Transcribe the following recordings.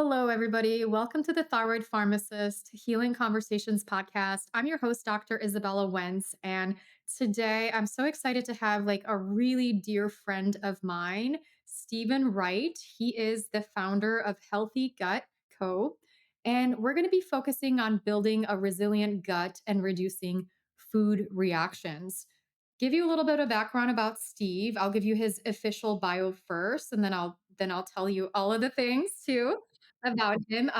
Hello, everybody. Welcome to the Thyroid Pharmacist Healing Conversations podcast. I'm your host, Dr. Izabella Wentz, and today I'm so excited to have a really dear friend of mine, Steven Wright. He is the founder of Healthy Gut Co. And we're going to be focusing on building a resilient gut and reducing food reactions. Give you a little bit of background about Steve. I'll give you his official bio first, and then I'll tell you all of the things too about him.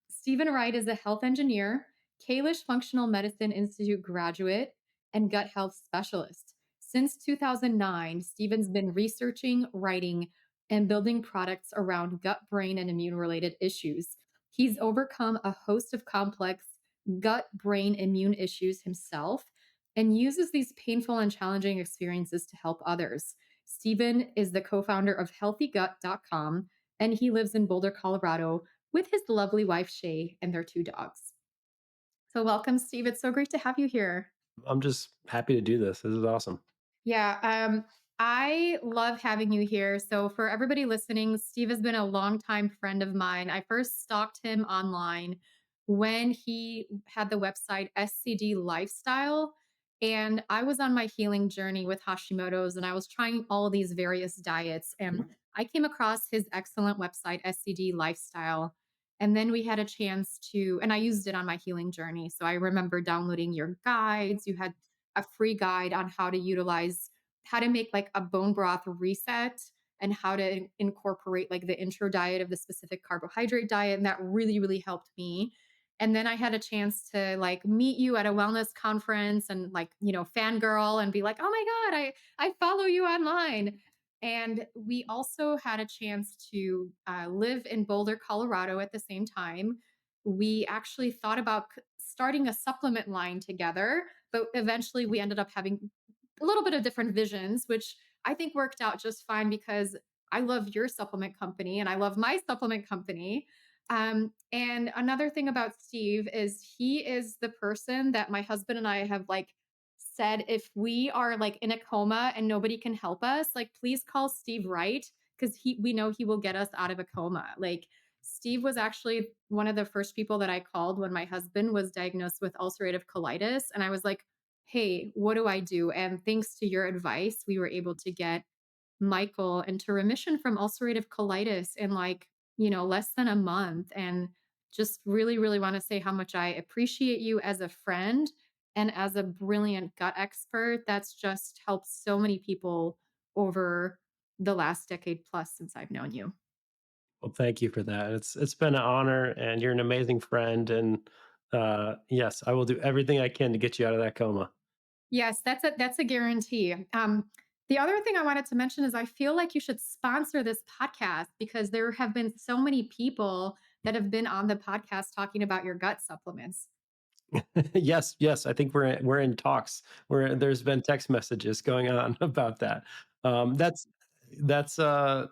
Stephen Wright is a health engineer, Kalish Functional Medicine Institute graduate, and gut health specialist. Since 2009, Stephen's been researching, writing, and building products around gut, brain, and immune related issues. He's overcome a host of complex gut, brain, immune issues himself and uses these painful and challenging experiences to help others. Stephen is the co founder of healthygut.com, and he lives in Boulder, Colorado, with his lovely wife, Shay, and their two dogs. So, welcome, Steve. It's so great to have you here. I'm just happy to do this. This is awesome. Yeah, I love having you here. So, for everybody listening, Steve has been a longtime friend of mine. I first stalked him online when he had the website SCD Lifestyle. And I was on my healing journey with Hashimoto's and I was trying all of these various diets. And I came across his excellent website, SCD Lifestyle. And then we had a chance to, and I used it on my healing journey. So I remember downloading your guides. You had a free guide on how to make like a bone broth reset and how to incorporate like the intro diet of the specific carbohydrate diet. And that really, really helped me. And then I had a chance to like meet you at a wellness conference and fangirl and be like, oh my God, I follow you online. And we also had a chance to live in Boulder, Colorado at the same time. We actually thought about starting a supplement line together, but eventually we ended up having a little bit of different visions, which I think worked out just fine because I love your supplement company and I love my supplement company. And another thing about Steve is he is the person that my husband and I have like said if we are like in a coma and nobody can help us, like please call Steve Wright because we know he will get us out of a coma. Like Steve was actually one of the first people that I called when my husband was diagnosed with ulcerative colitis. And I was like, hey, what do I do? And thanks to your advice, we were able to get Michael into remission from ulcerative colitis in less than a month. And just really, really want to say how much I appreciate you as a friend and as a brilliant gut expert. That's just helped so many people over the last decade plus since I've known you. Well, thank you for that. It's been an honor, and you're an amazing friend. And yes, I will do everything I can to get you out of that coma. Yes, that's a guarantee. The other thing I wanted to mention is I feel like you should sponsor this podcast because there have been so many people that have been on the podcast talking about your gut supplements. Yes, yes. I think we're in talks. There's been text messages going on about that. That's I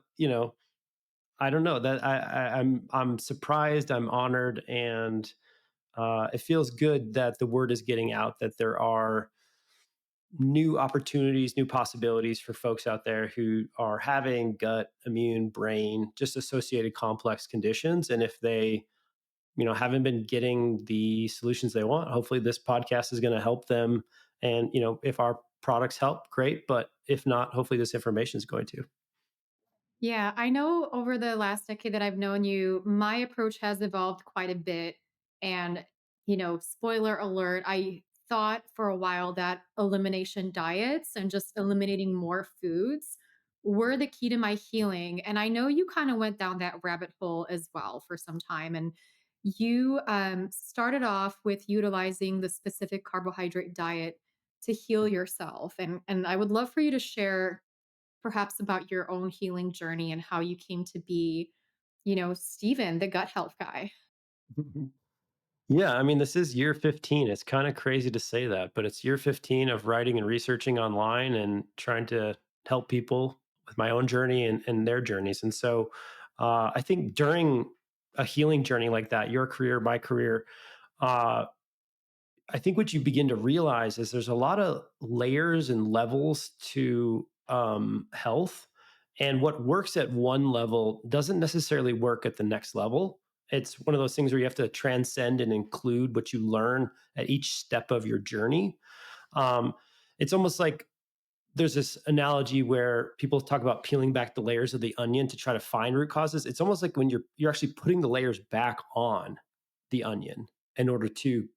don't know that I'm surprised. I'm honored, and it feels good that the word is getting out that there are new opportunities, new possibilities for folks out there who are having gut, immune, brain, just associated complex conditions. And if they, haven't been getting the solutions they want, hopefully this podcast is going to help them. And, if our products help, great. But if not, hopefully this information is going to. Yeah, I know over the last decade that I've known you, my approach has evolved quite a bit. And, spoiler alert, I thought for a while that elimination diets and just eliminating more foods were the key to my healing. And I know you kind of went down that rabbit hole as well for some time. And you started off with utilizing the specific carbohydrate diet to heal yourself. And I would love for you to share perhaps about your own healing journey and how you came to be, Steven, the gut health guy. Yeah, I mean, this is year 15. It's kind of crazy to say that, but it's year 15 of writing and researching online and trying to help people with my own journey and their journeys. And so I think during a healing journey like that, your career, my career, uh, I think what you begin to realize is there's a lot of layers and levels to health. And what works at one level doesn't necessarily work at the next level. It's one of those things where you have to transcend and include what you learn at each step of your journey. Um, it's almost like there's this analogy where people talk about peeling back the layers of the onion to try to find root causes. It's almost like when you're actually putting the layers back on the onion in order to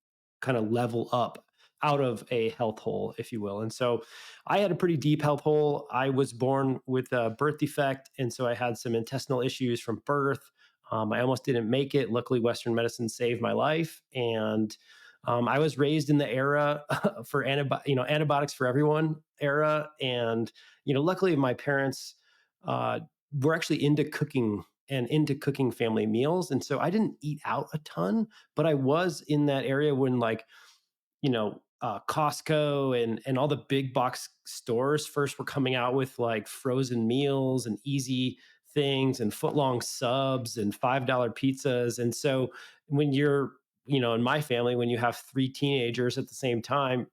kind of level up out of a health hole, if you will. And so I had a pretty deep health hole. I was born with a birth defect, and so I had some intestinal issues from birth. I almost didn't make it. Luckily, Western medicine saved my life, and I was raised in the era for antibiotics for everyone era, and luckily my parents uh, were actually into cooking and into cooking family meals, and so I didn't eat out a ton, but I was in that area when like Costco and all the big box stores first were coming out with like frozen meals and easy things and foot long subs and $5 pizzas. And so when you're, in my family, when you have three teenagers at the same time,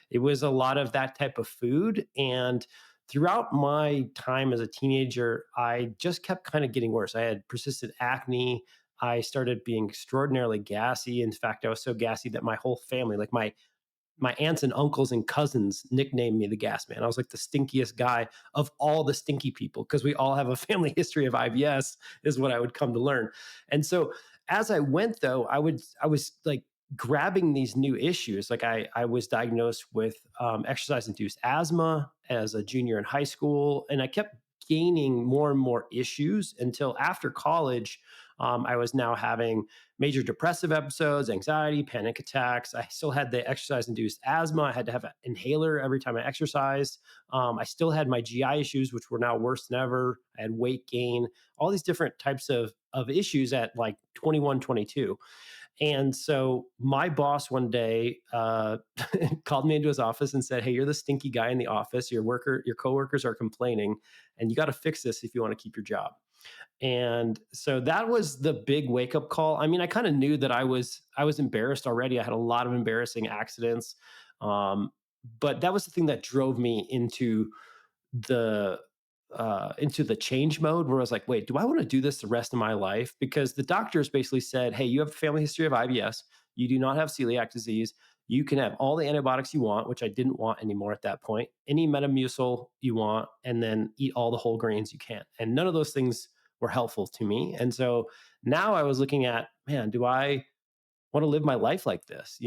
it was a lot of that type of food. And throughout my time as a teenager, I just kept kind of getting worse. I had persistent acne. I started being extraordinarily gassy. In fact, I was so gassy that my whole family, like my aunts and uncles and cousins, nicknamed me the gas man. I was like the stinkiest guy of all the stinky people because we all have a family history of IBS, is what I would come to learn. And so as I went though, I was like grabbing these new issues. Like I was diagnosed with exercise induced asthma as a junior in high school, and I kept gaining more and more issues until after college. I was now having major depressive episodes, anxiety, panic attacks. I still had the exercise induced asthma. I had to have an inhaler every time I exercised. I still had my GI issues, which were now worse than ever. I had weight gain, all these different types of issues at like 21, 22. And so my boss one day called me into his office and said, "Hey, you're the stinky guy in the office. Your coworkers are complaining, and you got to fix this if you want to keep your job." And so that was the big wake up call. I mean, I kind of knew that I was embarrassed already. I had a lot of embarrassing accidents, um, but that was the thing that drove me the into the change mode where I was like, wait, do I want to do this the rest of my life? Because the doctors basically said, hey, you have a family history of IBS. You do not have celiac disease. You can have all the antibiotics you want, which I didn't want anymore at that point, any Metamucil you want, and then eat all the whole grains you can. And none of those things were helpful to me. And so now I was looking at, man, do I want to live my life like this?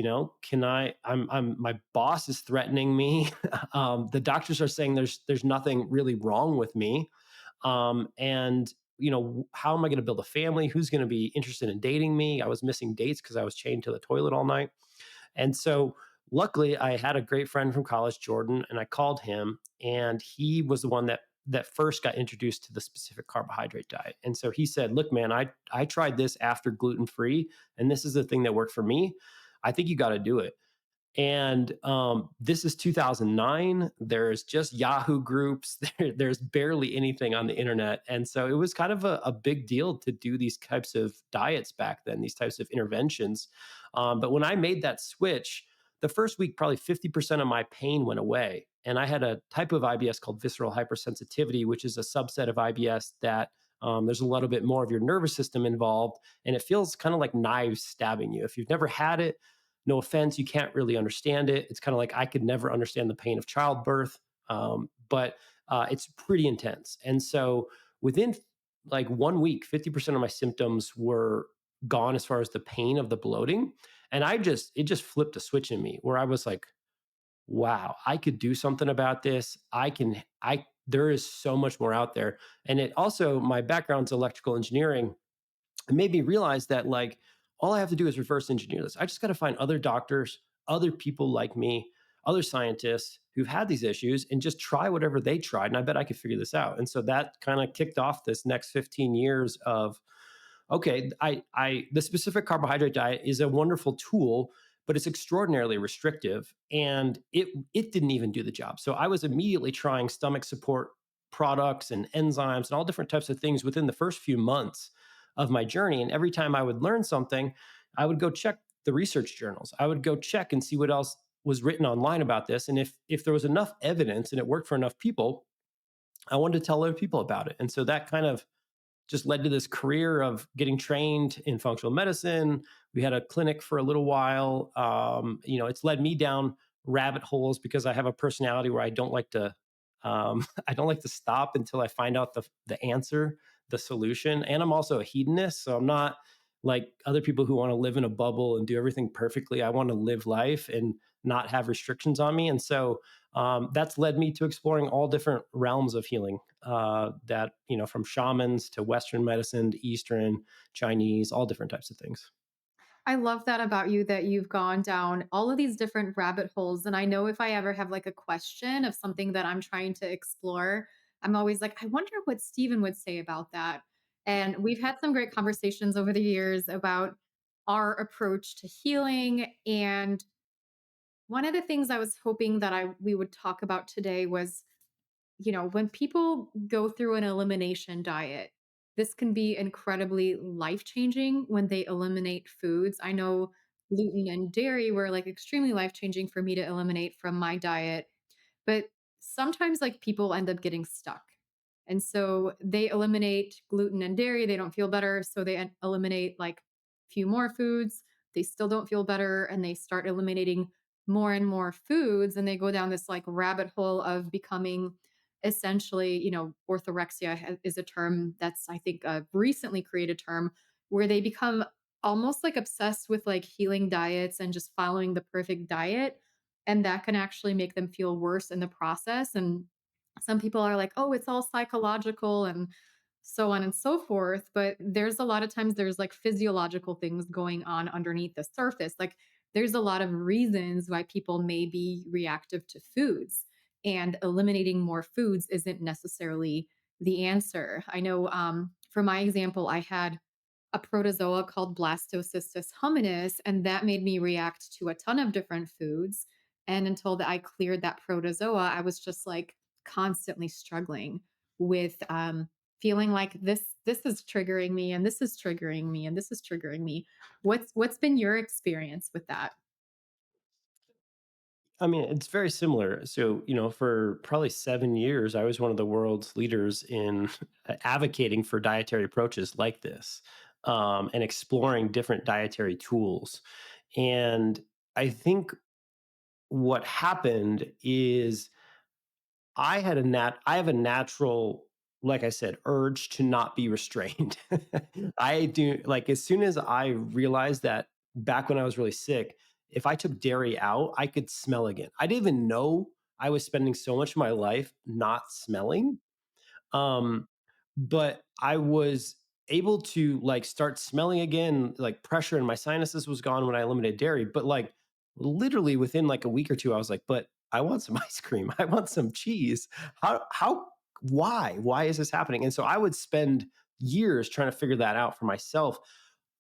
Can my boss is threatening me. The doctors are saying there's nothing really wrong with me. And how am I going to build a family? Who's going to be interested in dating me? I was missing dates because I was chained to the toilet all night. And so luckily I had a great friend from college, Jordan, and I called him, and he was the one that first got introduced to the specific carbohydrate diet. And so he said, "Look, man, I tried this after gluten-free, and this is the thing that worked for me. I think you got to do it." And this is 2009. There's just Yahoo groups. There's barely anything on the internet. And so it was kind of a big deal to do these types of diets back then, these types of interventions. But when I made that switch, the first week, probably 50% of my pain went away. And I had a type of IBS called visceral hypersensitivity, which is a subset of IBS that there's a little bit more of your nervous system involved. And it feels kind of like knives stabbing you. If you've never had it, no offense, you can't really understand it. It's kind of like I could never understand the pain of childbirth, but it's pretty intense. And so within like 1 week, 50% of my symptoms were gone as far as the pain of the bloating. And it just flipped a switch in me where I was like, wow, I could do something about this. There is so much more out there. And it also, my background's electrical engineering. It made me realize that like all I have to do is reverse engineer this. I just got to find other doctors, other people like me, other scientists who've had these issues and just try whatever they tried. And I bet I could figure this out. And so that kind of kicked off this next 15 years of okay, the specific carbohydrate diet is a wonderful tool, but it's extraordinarily restrictive, and it didn't even do the job. So I was immediately trying stomach support products and enzymes and all different types of things within the first few months of my journey. And every time I would learn something, I would go check the research journals. I would go check and see what else was written online about this. And if there was enough evidence and it worked for enough people, I wanted to tell other people about it. And so that kind of just led to this career of getting trained in functional medicine. We had a clinic for a little while. It's led me down rabbit holes because I have a personality where I don't like to I don't like to stop until I find out the answer, the solution. And I'm also a hedonist, so I'm not like other people who want to live in a bubble and do everything perfectly. I want to live life and not have restrictions on me. And so that's led me to exploring all different realms of healing. That from shamans to Western medicine to Eastern, Chinese, all different types of things. I love that about you that you've gone down all of these different rabbit holes. And I know if I ever have like a question of something that I'm trying to explore, I'm always like, I wonder what Steven would say about that. And we've had some great conversations over the years about our approach to healing. And one of the things I was hoping that I we would talk about today was, when people go through an elimination diet, this can be incredibly life changing when they eliminate foods. I know gluten and dairy were like extremely life changing for me to eliminate from my diet. But sometimes, like, people end up getting stuck. And so they eliminate gluten and dairy, they don't feel better, so they eliminate, like, few more foods, they still don't feel better, and they start eliminating more and more foods, and they go down this, like, rabbit hole of becoming essentially, orthorexia is a term that's, I think, a recently created term, where they become almost, like, obsessed with, like, healing diets and just following the perfect diet, and that can actually make them feel worse in the process. And some people are like, oh, it's all psychological and so on and so forth. But there's a lot of times there's like physiological things going on underneath the surface. Like there's a lot of reasons why people may be reactive to foods, and eliminating more foods isn't necessarily the answer. I know, for my example, I had a protozoa called Blastocystis hominis, and that made me react to a ton of different foods. And until I cleared that protozoa, I was just like constantly struggling with feeling like this is triggering me, and this is triggering me, and this is triggering me. What's been your experience with that? I mean, it's very similar. So, for probably 7 years, I was one of the world's leaders in advocating for dietary approaches like this, and exploring different dietary tools. And I think what happened is I have a natural, like I said, urge to not be restrained. I do, like, as soon as I realized that back when I was really sick, if I took dairy out, I could smell again. I didn't even know I was spending so much of my life not smelling. Um, but I was able to like start smelling again, like pressure in my sinuses was gone when I eliminated dairy. But like literally within like a week or two, I was like, but I want some ice cream. I want some cheese. Why is this happening? And so I would spend years trying to figure that out for myself.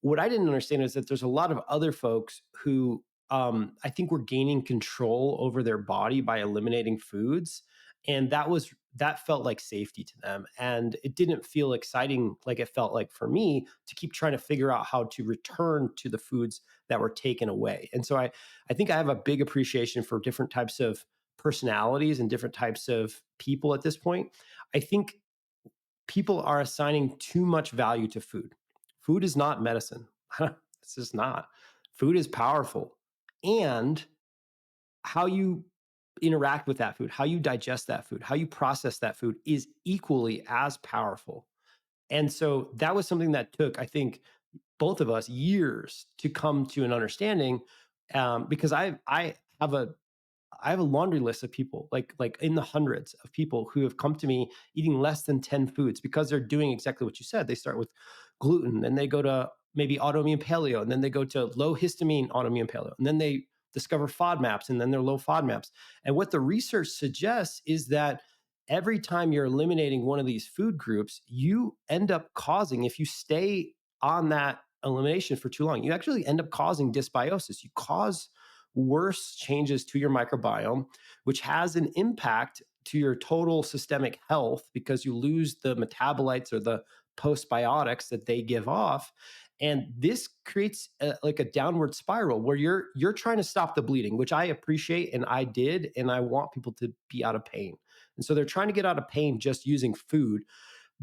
What I didn't understand is that there's a lot of other folks who I think were gaining control over their body by eliminating foods. And that felt like safety to them. And it didn't feel exciting like it felt like for me to keep trying to figure out how to return to the foods that were taken away. And so I think I have a big appreciation for different types of personalities and different types of people at this point. I think people are assigning too much value to food. Food is not medicine. It's just not. Food is powerful. And how you interact with that food, how you digest that food, how you process that food is equally as powerful. And so that was something that took, I think, both of us years to come to an understanding, because I have a laundry list of people, like in the hundreds of people who have come to me eating less than 10 foods because they're doing exactly what you said. They start with gluten, then they go to maybe autoimmune paleo, and then they go to low histamine autoimmune paleo, and then they discover FODMAPs, and then they're low FODMAPs. And what the research suggests is that every time you're eliminating one of these food groups, you end up causing, if you stay on that elimination for too long, you actually end up causing dysbiosis. You cause worse changes to your microbiome, which has an impact to your total systemic health because you lose the metabolites or the postbiotics that they give off. And this creates like a downward spiral where you're trying to stop the bleeding, which I appreciate and I did, and I want people to be out of pain. And so they're trying to get out of pain just using food.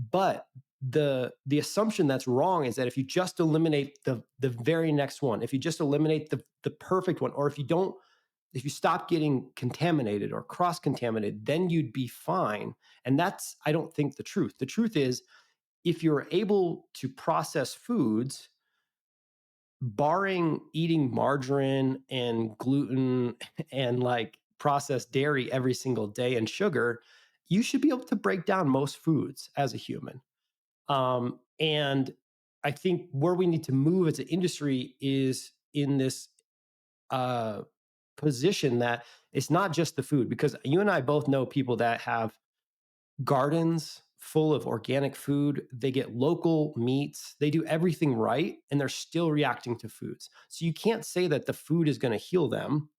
But the assumption that's wrong is that if you just eliminate the very next one, if you just eliminate the perfect one, or if you stop getting contaminated or cross contaminated, then you'd be fine. And that's, I don't think, the truth. The truth is, if you're able to process foods, barring eating margarine and gluten and like processed dairy every single day and sugar, you should be able to break down most foods as a human. And I think where we need to move as an industry is in this uh, position that it's not just the food, because you and I both know people that have gardens full of organic food. They get local meats. They do everything right, and they're still reacting to foods. So you can't say that the food is going to heal them.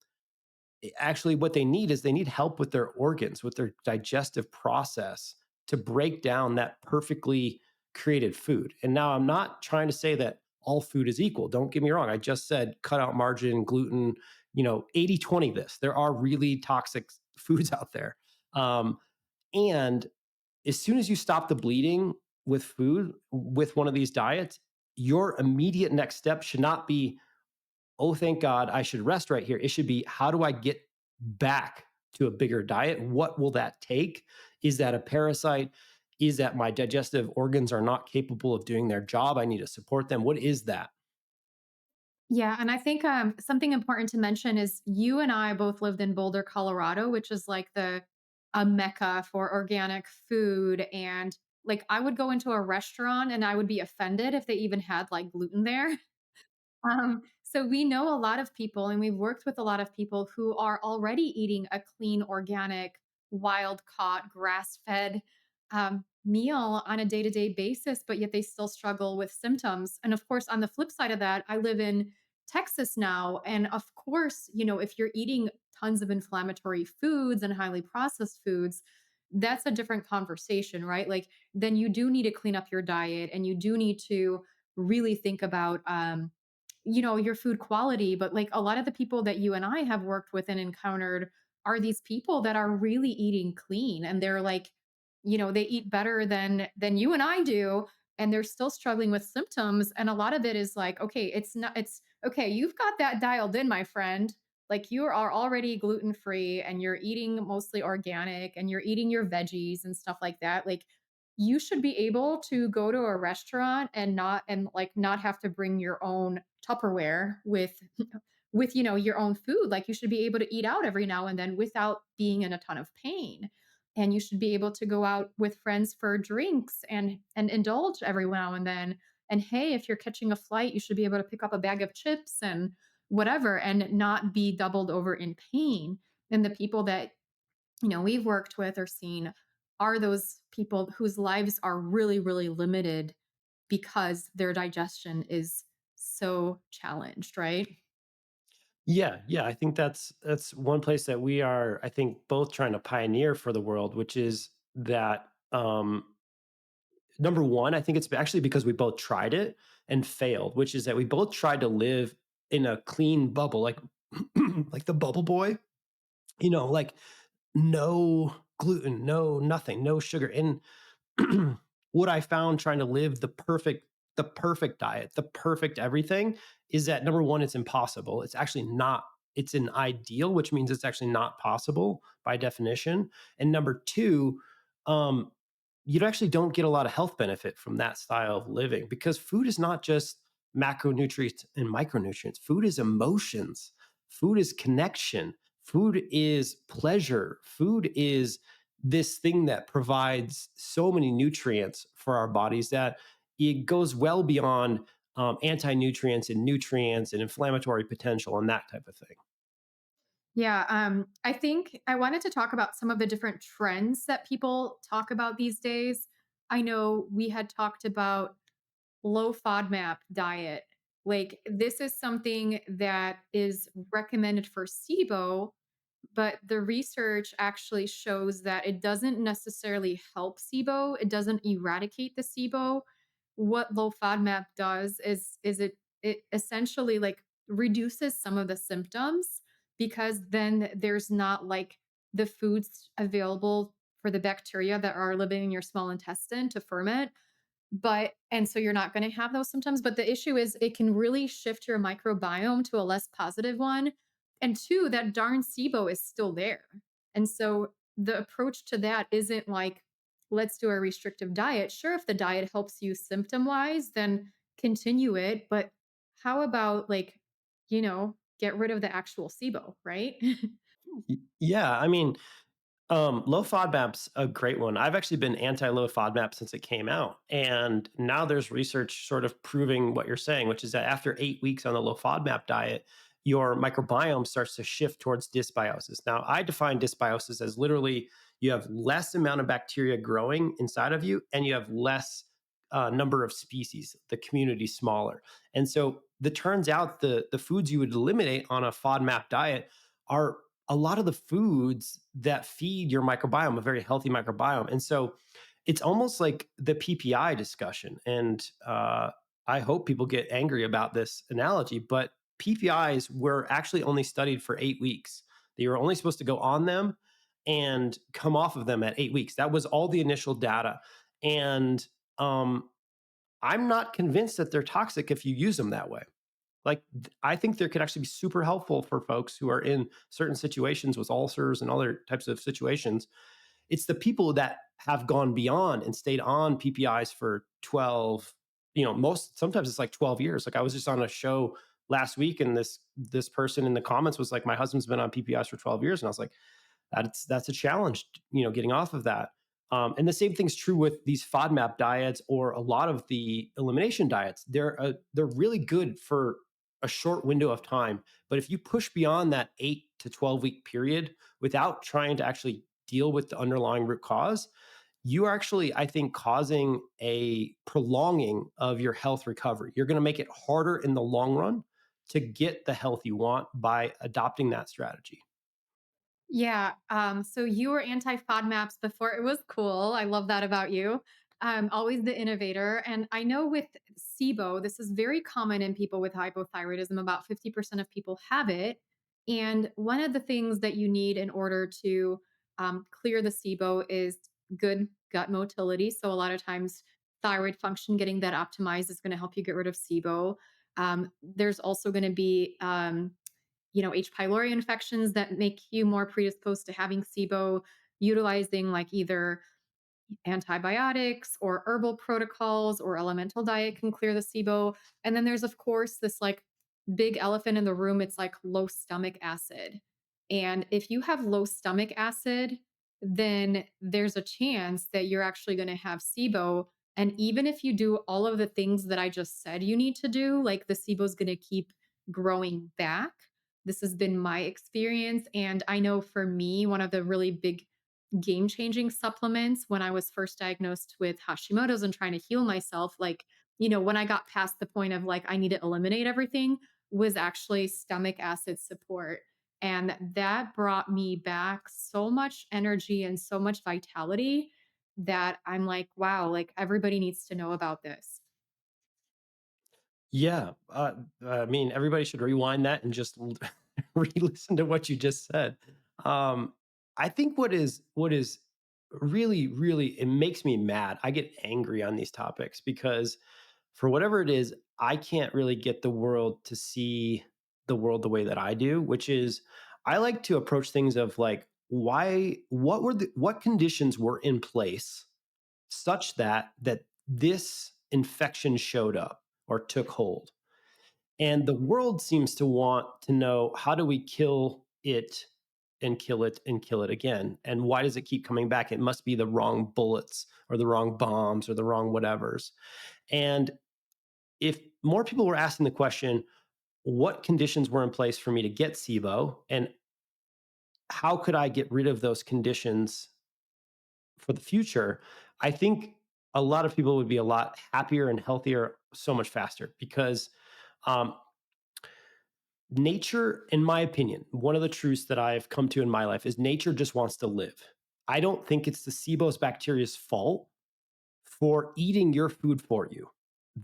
Actually, what they need is they need help with their organs, with their digestive process to break down that perfectly created food. And now I'm not trying to say that all food is equal. Don't get me wrong. I just said cut out margarine, gluten, 80-20 this. There are really toxic foods out there. And as soon as you stop the bleeding with food, with one of these diets, your immediate next step should not be, oh, thank God, I should rest right here. It should be, how do I get back to a bigger diet? What will that take? Is that a parasite? Is that my digestive organs are not capable of doing their job? I need to support them. What is that? Yeah, and I think something important to mention is you and I both lived in Boulder, Colorado, which is like the a mecca for organic food. And like I would go into a restaurant and I would be offended if they even had like gluten there. So we know a lot of people and we've worked with a lot of people who are already eating a clean, organic, wild caught, grass fed meal on a day to day basis, but yet they still struggle with symptoms. And of course, on the flip side of that, I live in Texas now. And of course, if you're eating tons of inflammatory foods and highly processed foods, that's a different conversation, right? Like, then you do need to clean up your diet and you do need to really think about, your food quality. But like a lot of the people that you and I have worked with and encountered are these people that are really eating clean and they're like, they eat better than you and I do, and they're still struggling with symptoms. And a lot of it is like, okay, it's okay, you've got that dialed in, my friend. Like you are already gluten free and you're eating mostly organic and you're eating your veggies and stuff like that. Like you should be able to go to a restaurant and not have to bring your own Tupperware with your own food. Like you should be able to eat out every now and then without being in a ton of pain. And you should be able to go out with friends for drinks and indulge every now and then. And hey, if you're catching a flight, you should be able to pick up a bag of chips and whatever and not be doubled over in pain. And the people that we've worked with or seen are those people whose lives are really, really limited because their digestion is so challenged, right? Yeah, yeah, I think that's one place that we are, I think, both trying to pioneer for the world, which is that number one, I think it's actually because we both tried it and failed, which is that we both tried to live in a clean bubble, like like the bubble boy, like no gluten, no nothing, no sugar. And what I found trying to live the perfect diet, the perfect everything, is that number one, it's impossible. It's actually not, it's an ideal, which means it's actually not possible by definition. And number two, um, you actually don't get a lot of health benefit from that style of living, because food is not just macronutrients and micronutrients. Food is emotions. Food is connection. Food is pleasure. Food is this thing that provides so many nutrients for our bodies that it goes well beyond anti-nutrients and nutrients and inflammatory potential and that type of thing. Yeah, I think I wanted to talk about some of the different trends that people talk about these days. I know we had talked about low FODMAP diet. Like this is something that is recommended for SIBO, but the research actually shows that it doesn't necessarily help SIBO. It doesn't eradicate the SIBO. What low FODMAP does is it essentially like reduces some of the symptoms because then there's not like the foods available for the bacteria that are living in your small intestine to ferment. And so you're not going to have those symptoms. But the issue is it can really shift your microbiome to a less positive one. And two, that darn SIBO is still there. And so the approach to that isn't like, let's do a restrictive diet. Sure, if the diet helps you symptom wise, then continue it. But how about like, get rid of the actual SIBO, right? Yeah, I mean, low FODMAP's a great one. I've actually been anti-low FODMAP since it came out, and now there's research sort of proving what you're saying, which is that after 8 weeks on the low FODMAP diet, your microbiome starts to shift towards dysbiosis. Now, I define dysbiosis as literally you have less amount of bacteria growing inside of you, and you have less number of species. The community smaller, and so it turns out the foods you would eliminate on a FODMAP diet are a lot of the foods that feed your microbiome, a very healthy microbiome. And so it's almost like the PPI discussion. And I hope people get angry about this analogy, but PPIs were actually only studied for 8 weeks. They were only supposed to go on them and come off of them at 8 weeks. That was all the initial data. And um, I'm not convinced that they're toxic if you use them that way. Like, I think they could actually be super helpful for folks who are in certain situations with ulcers and other types of situations. It's the people that have gone beyond and stayed on PPIs for 12, most sometimes it's like 12 years. Like I was just on a show last week and this person in the comments was like, my husband's been on PPIs for 12 years. And I was like, that's a challenge, getting off of that. And the same thing's true with these FODMAP diets or a lot of the elimination diets. They're really good for a short window of time, but if you push beyond that 8 to 12 week period without trying to actually deal with the underlying root cause, you are actually, I think, causing a prolonging of your health recovery. You're going to make it harder in the long run to get the health you want by adopting that strategy. Yeah. So you were anti FODMAPs before it was cool. I love that about you. Always the innovator. And I know with SIBO, this is very common in people with hypothyroidism. About 50% of people have it. And one of the things that you need in order to clear the SIBO is good gut motility. So a lot of times, thyroid function, getting that optimized is going to help you get rid of SIBO. There's also going to be H. pylori infections that make you more predisposed to having SIBO, utilizing like either antibiotics or herbal protocols or elemental diet can clear the SIBO. And then there's, of course, this like big elephant in the room. It's like low stomach acid. And if you have low stomach acid, then there's a chance that you're actually going to have SIBO. And even if you do all of the things that I just said you need to do, like the SIBO is going to keep growing back. This has been my experience. And I know for me, one of the really big game changing supplements when I was first diagnosed with Hashimoto's and trying to heal myself, like, when I got past the point of like, I need to eliminate everything, was actually stomach acid support. And that brought me back so much energy and so much vitality that I'm like, wow, like everybody needs to know about this. Yeah, I mean, everybody should rewind that and just re-listen to what you just said. Um, I think what is really, really, it makes me mad. I get angry on these topics because for whatever it is, I can't really get the world to see the world the way that I do, which is I like to approach things of like, what conditions were in place such that this infection showed up or took hold. And the world seems to want to know, how do we kill it and kill it and kill it again? And why does it keep coming back? It must be the wrong bullets or the wrong bombs or the wrong whatevers. And if more people were asking the question, what conditions were in place for me to get SIBO, and how could I get rid of those conditions for the future, I think a lot of people would be a lot happier and healthier so much faster because um, nature, in my opinion, one of the truths that I've come to in my life is nature just wants to live. I don't think it's the SIBO's bacteria's fault for eating your food for you.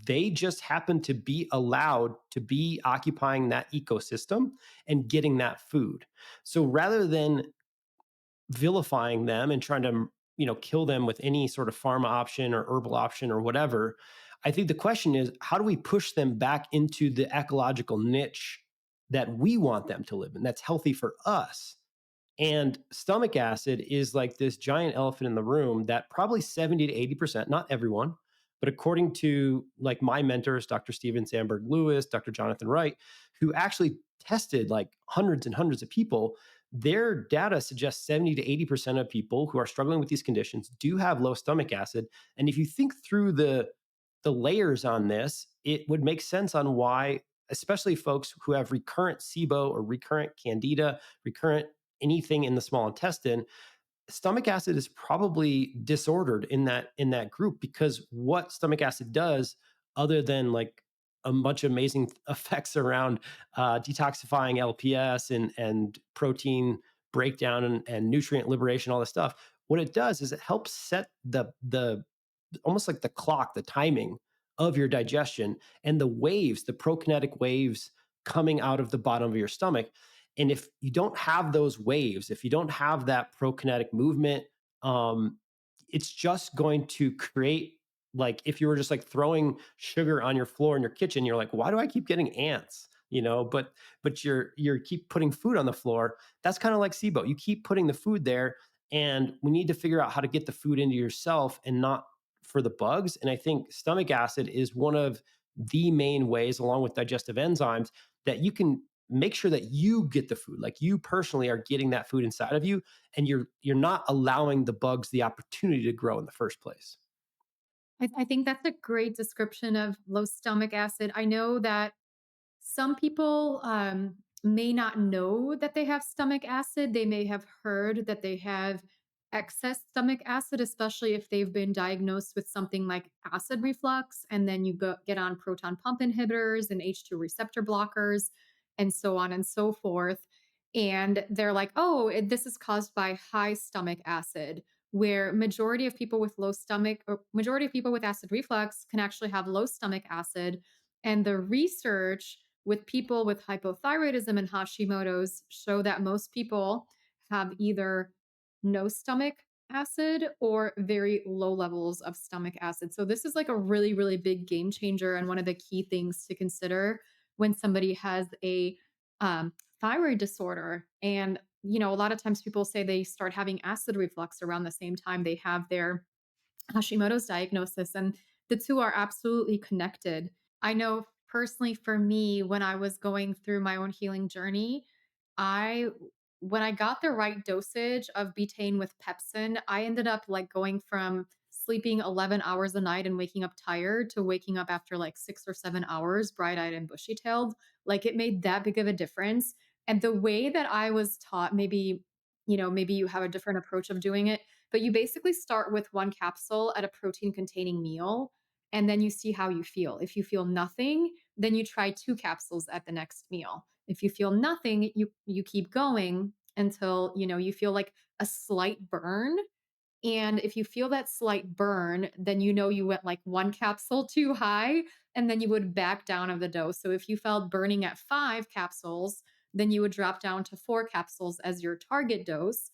They just happen to be allowed to be occupying that ecosystem and getting that food. So rather than vilifying them and trying to kill them with any sort of pharma option or herbal option or whatever. I think the question is, how do we push them back into the ecological niche that we want them to live in, that's healthy for us? And stomach acid is like this giant elephant in the room that probably 70 to 80%, not everyone, but according to like my mentors, Dr. Steven Sandberg Lewis, Dr. Jonathan Wright, who actually tested like hundreds and hundreds of people, their data suggests 70 to 80% of people who are struggling with these conditions do have low stomach acid. And if you think through the layers on this, it would make sense on why, especially folks who have recurrent SIBO or recurrent candida, recurrent anything in the small intestine, stomach acid is probably disordered in that group, because what stomach acid does, other than like a bunch of amazing effects around detoxifying LPS and protein breakdown and nutrient liberation, all this stuff, what it does is it helps set the almost like the clock, the timing of your digestion and the waves, the prokinetic waves coming out of the bottom of your stomach. And if you don't have those waves, if you don't have that prokinetic movement, it's just going to create, like if you were just like throwing sugar on your floor in your kitchen, you're like, why do I keep getting ants? But you're keep putting food on the floor. That's kind of like SIBO. You keep putting the food there, and we need to figure out how to get the food into yourself and not for the bugs. And I think stomach acid is one of the main ways, along with digestive enzymes, that you can make sure that you get the food, like you personally are getting that food inside of you, and you're not allowing the bugs the opportunity to grow in the first place. I think that's a great description of low stomach acid. I know that some people may not know that they have stomach acid. They may have heard that they have excess stomach acid, especially if they've been diagnosed with something like acid reflux. And then you get on proton pump inhibitors and H2 receptor blockers and so on and so forth. And they're like, oh, this is caused by high stomach acid, where majority of people with low stomach or majority of people with acid reflux can actually have low stomach acid. And the research with people with hypothyroidism and Hashimoto's show that most people have either no stomach acid or very low levels of stomach acid. So this is like a really, really big game changer and one of the key things to consider when somebody has a um, thyroid disorder. And a lot of times people say they start having acid reflux around the same time they have their Hashimoto's diagnosis, and the two are absolutely connected. I know personally for me, when I was going through my own healing journey, I when I got the right dosage of betaine with pepsin, I ended up like going from sleeping 11 hours a night and waking up tired to waking up after like 6 or 7 hours, bright eyed and bushy tailed. Like it made that big of a difference. And the way that I was taught, maybe you have a different approach of doing it, but you basically start with one capsule at a protein containing meal, and then you see how you feel. If you feel nothing, then you try two capsules at the next meal. If you feel nothing, you keep going until, you feel like a slight burn, and if you feel that slight burn, then you went like one capsule too high, and then you would back down of the dose. So if you felt burning at 5 capsules, then you would drop down to 4 capsules as your target dose.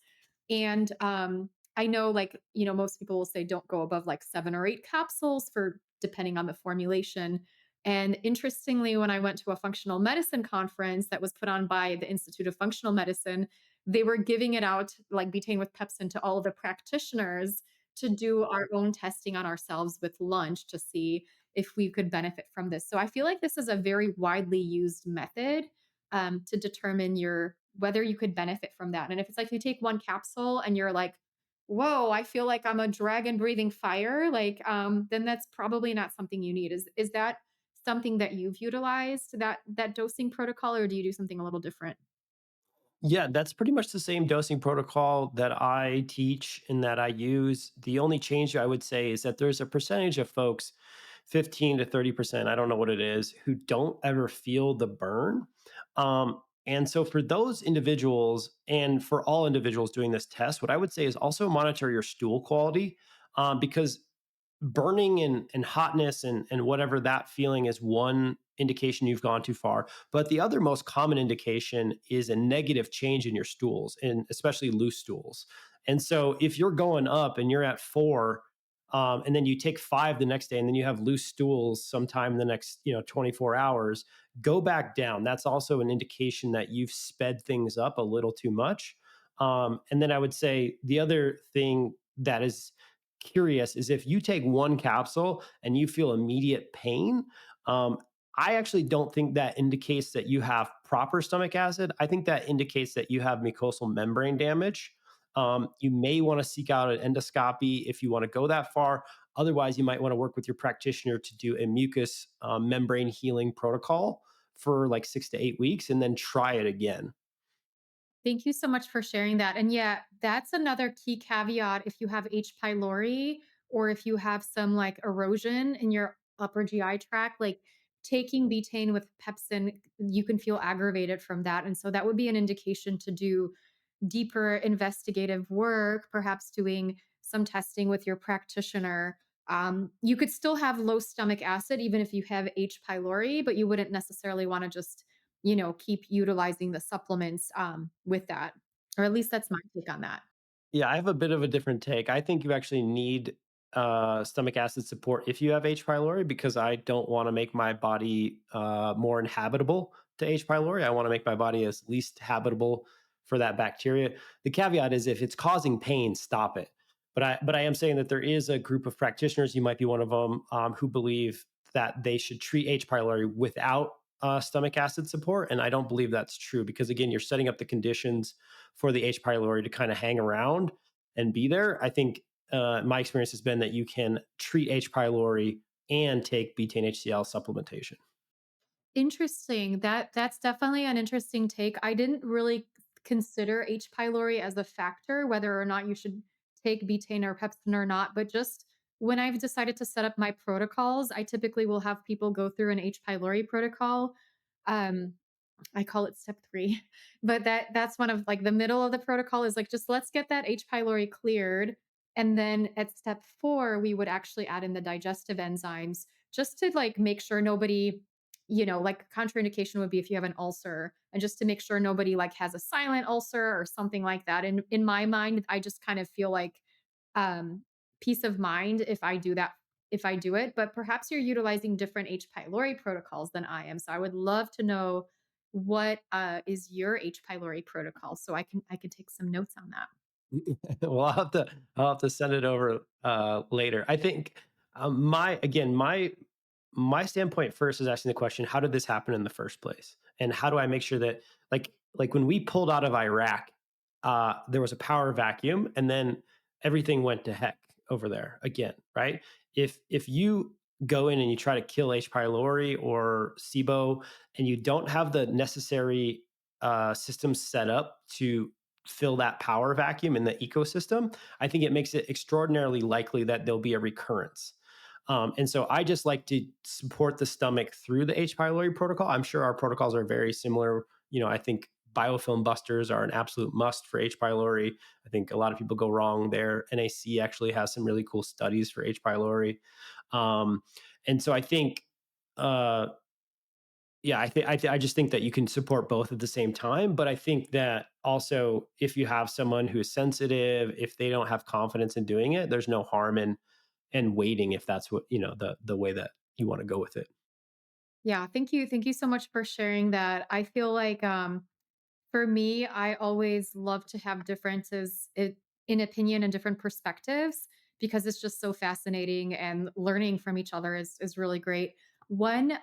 And I know, like, most people will say don't go above like 7 or 8 capsules for depending on the formulation. And interestingly, when I went to a functional medicine conference that was put on by the Institute of Functional Medicine, they were giving it out like betaine with pepsin to all of the practitioners to do our own testing on ourselves with lunch to see if we could benefit from this. So I feel like this is a very widely used method to determine your whether you could benefit from that. And if it's like you take one capsule and you're like, whoa, I feel like I'm a dragon breathing fire, like then that's probably not something you need. Is that something that you've utilized, that dosing protocol, or do you do something a little different? Yeah, that's pretty much the same dosing protocol that I teach and that I use. The only change I would say is that there's a percentage of folks, 15 to 30%, I don't know what it is, who don't ever feel the burn. And so for those individuals and for all individuals doing this test, what I would say is also monitor your stool quality, because burning and hotness and whatever that feeling is one indication you've gone too far. But the other most common indication is a negative change in your stools, and especially loose stools. And so if you're going up and you're at 4, and then you take 5 the next day, and then you have loose stools sometime in the next 24 hours, go back down. That's also an indication that you've sped things up a little too much. And then I would say the other thing that is curious is if you take one capsule and you feel immediate pain. I actually don't think that indicates that you have proper stomach acid. I think that indicates that you have mucosal membrane damage. You may want to seek out an endoscopy if you want to go that far. Otherwise, you might want to work with your practitioner to do a mucus membrane healing protocol for like 6 to 8 weeks and then try it again. Thank you so much for sharing that. And yeah, that's another key caveat if you have H. pylori or if you have some like erosion in your upper GI tract, like taking betaine with pepsin, you can feel aggravated from that. And so that would be an indication to do deeper investigative work, perhaps doing some testing with your practitioner. You could still have low stomach acid even if you have H. pylori, but you wouldn't necessarily want to just, keep utilizing the supplements with that. Or at least that's my take on that. Yeah, I have a bit of a different take. I think you actually need stomach acid support if you have H. pylori because I don't want to make my body more inhabitable to H. pylori. I want to make my body as least habitable for that bacteria. The caveat is if it's causing pain, stop it. But I am saying that there is a group of practitioners, you might be one of them, who believe that they should treat H. pylori without stomach acid support, and I don't believe that's true because again, you're setting up the conditions for the H. pylori to kind of hang around and be there. I think my experience has been that you can treat H. pylori and take betaine HCl supplementation. Interesting. That's definitely an interesting take. I didn't really consider H. pylori as a factor, whether or not you should take betaine or pepsin or not. But just when I've decided to set up my protocols, I typically will have people go through an H. pylori protocol. Um, I call it step 3. But that's one of like the middle of the protocol is like just let's get that H pylori cleared and then at step 4 we would actually add in the digestive enzymes just to like make sure nobody, like contraindication would be if you have an ulcer and just to make sure nobody like has a silent ulcer or something like that. And in my mind I just kind of feel like um peace of mind if I do that, if I do it, but perhaps you're utilizing different H pylori protocols than I am. So I would love to know what is your H. pylori protocol so I can take some notes on that. Well, I'll have to send it over later. I think my standpoint first is asking the question: How did this happen in the first place? And how do I make sure that like when we pulled out of Iraq, there was a power vacuum, and then everything went to heck over there again, right? If you go in and you try to kill H. pylori or SIBO, and you don't have the necessary systems set up to fill that power vacuum in the ecosystem, I think it makes it extraordinarily likely that there'll be a recurrence. And so I just like to support the stomach through the H. pylori protocol. I'm sure our protocols are very similar. I think biofilm busters are an absolute must for H. pylori. I think a lot of people go wrong there. NAC actually has some really cool studies for H. pylori. Um, and so I think uh, yeah, I just think that you can support both at the same time, but I think that also if you have someone who's sensitive, if they don't have confidence in doing it, there's no harm in waiting if that's what, the way that you want to go with it. Yeah, thank you. Thank you so much for sharing that. I feel like for me, I always love to have differences in opinion and different perspectives because it's just so fascinating and learning from each other is really great. One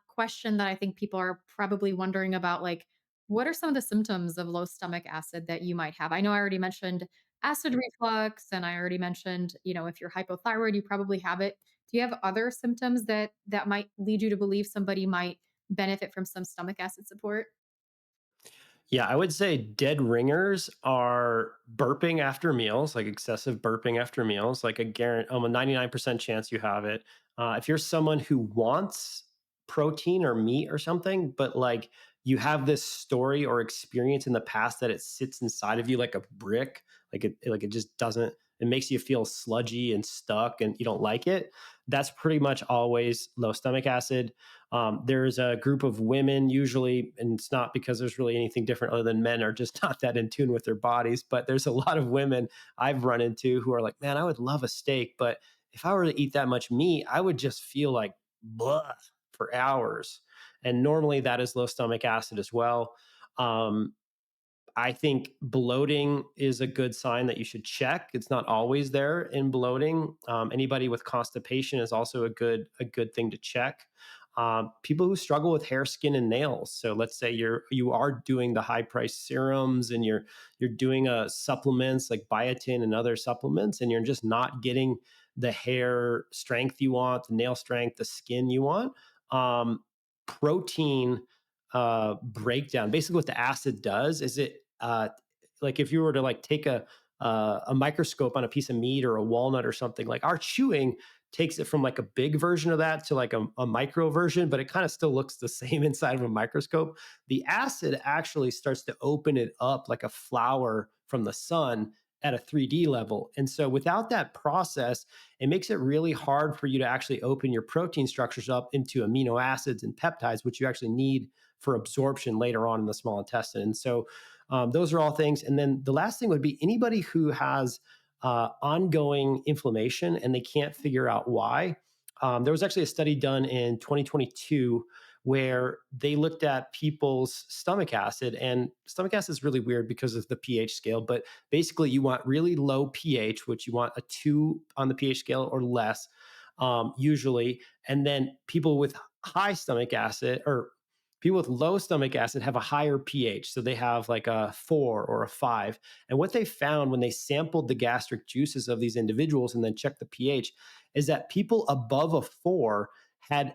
question that I think people are probably wondering about, like, what are some of the symptoms of low stomach acid that you might have? I know I already mentioned acid reflux, and I already mentioned, if you're hypothyroid, you probably have it. Do you have other symptoms that might lead you to believe somebody might benefit from some stomach acid support? Yeah, I would say dead ringers are burping after meals, like excessive burping after meals. Like a 99% chance you have it. If you're someone who wants protein or meat or something, but like you have this story or experience in the past that it sits inside of you like a brick, like it just doesn't. It makes you feel sludgy and stuck, and you don't like it. That's pretty much always low stomach acid. There's a group of women usually, and it's not because there's really anything different other than men are just not that in tune with their bodies. But there's a lot of women I've run into who are like, man, I would love a steak, but if I were to eat that much meat, I would just feel like blah for hours. And normally that is low stomach acid as well. Um, I think bloating is a good sign that you should check. It's not always there in bloating. Anybody with constipation is also a good thing to check. People who struggle with hair, skin, and nails. So let's say you are doing the high price serums and you're doing supplements like biotin and other supplements, and you're just not getting the hair strength you want, the nail strength, the skin you want. Protein breakdown. Basically, what the acid does is like if you were to like take a microscope on a piece of meat or a walnut or something, like our chewing takes it from like a big version of that to like a micro version, but it kind of still looks the same inside of a microscope. The acid actually starts to open it up like a flower from the sun at a 3D level. And so without that process, it makes it really hard for you to actually open your protein structures up into amino acids and peptides, which you actually need for absorption later on in the small intestine. And so those are all things. And then the last thing would be anybody who has ongoing inflammation and they can't figure out why. There was actually a study done in 2022 where they looked at people's stomach acid, and stomach acid is really weird because of the pH scale, but basically you want really low pH, which you want a 2 on the pH scale or less, usually. And then people with high stomach acid, or people with low stomach acid, have a higher pH. So they have like a 4 or a 5. And what they found when they sampled the gastric juices of these individuals and then checked the pH is that people above a 4 had